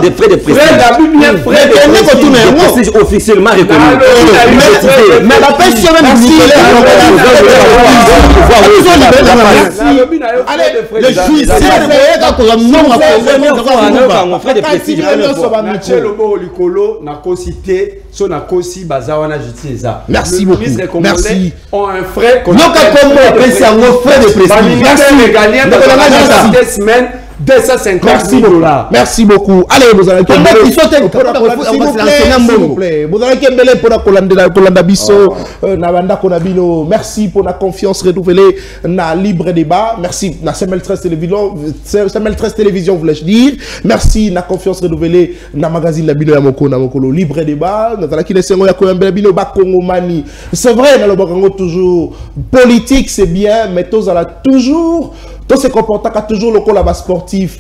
des frais de prestige officiellement reconnus. Mais la pêche même le juicier frais de prestige. Merci beaucoup. Merci. Ont un frais. Merci beaucoup. Allez, vous allez merci pour la confiance renouvelée na libre débat. Merci na Semel 13 télévision voulais-je dire. Merci na confiance renouvelée na magazine la bino ya mokolo libre débat. C'est vrai dans le toujours politique c'est bien mais tous à la toujours tout se comporte toujours le col sportif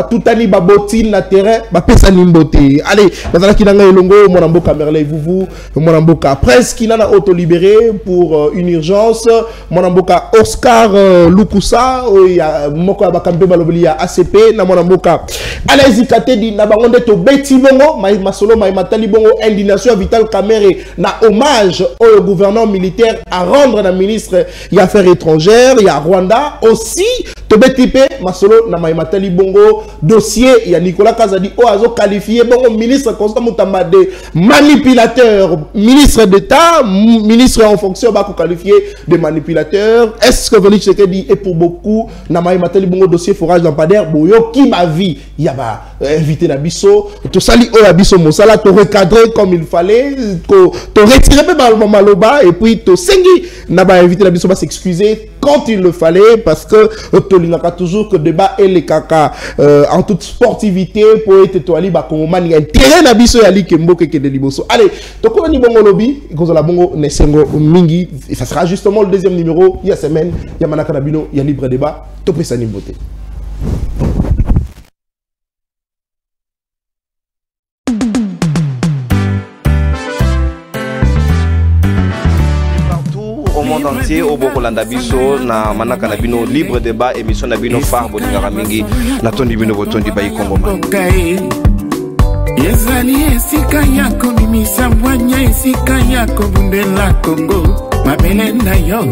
tout ani babotine na terrain pesa nimboté allez bazala kinanga elongo monamboka merveille vous monamboka presse qui n'a auto libéré pour une urgence monamboka Oscar Lukusa ya moko bakambe balobeli ya ACP na monamboka allez katedi na bangonde to beti bongo masolo matali bongo indignation Vital Kamerhe na hommage au gouvernement militaire à rendre la ministre des Affaires étrangères il y a Rwanda aussi Tobetipe masolo na maimatali bongo dossier ya Nicolas Kazadi o azo qualifié bongo ministre Constant Mutamba de manipulateur, ministre d'État, ministre en fonction ba ko qualifié de manipulateur. Est-ce que Félix Tshisekedi est pour beaucoup na maimatali bongo dossier forage lampadaire boyo qui ma vie ya ba invité na biso to sali o ya biso mosala to recadrer comme il fallait to retirer pe maloba et puis to sengi na ba invité na biso ba s'excuser quand il le fallait parce que Tolingaka toujours que débat et les caca en toute sportivité pour être toali ba kongomani intérêt na biso ya likembo ke de liboso. Allez, toko ni bongo lobby kozala bongo nesengo mingi et ça sera justement le deuxième numéro il y a semaine ya manaka na bino ya libre débat to pesa ni beauté. Monde entier au Bokolanda biso na manaka na bino libre débat émission na bino phare bolingaka mingi na tondi bino botondi bayi Kongoma Yezali esika yako mimisa bwanya esika yako bundela Kongo mabele na yo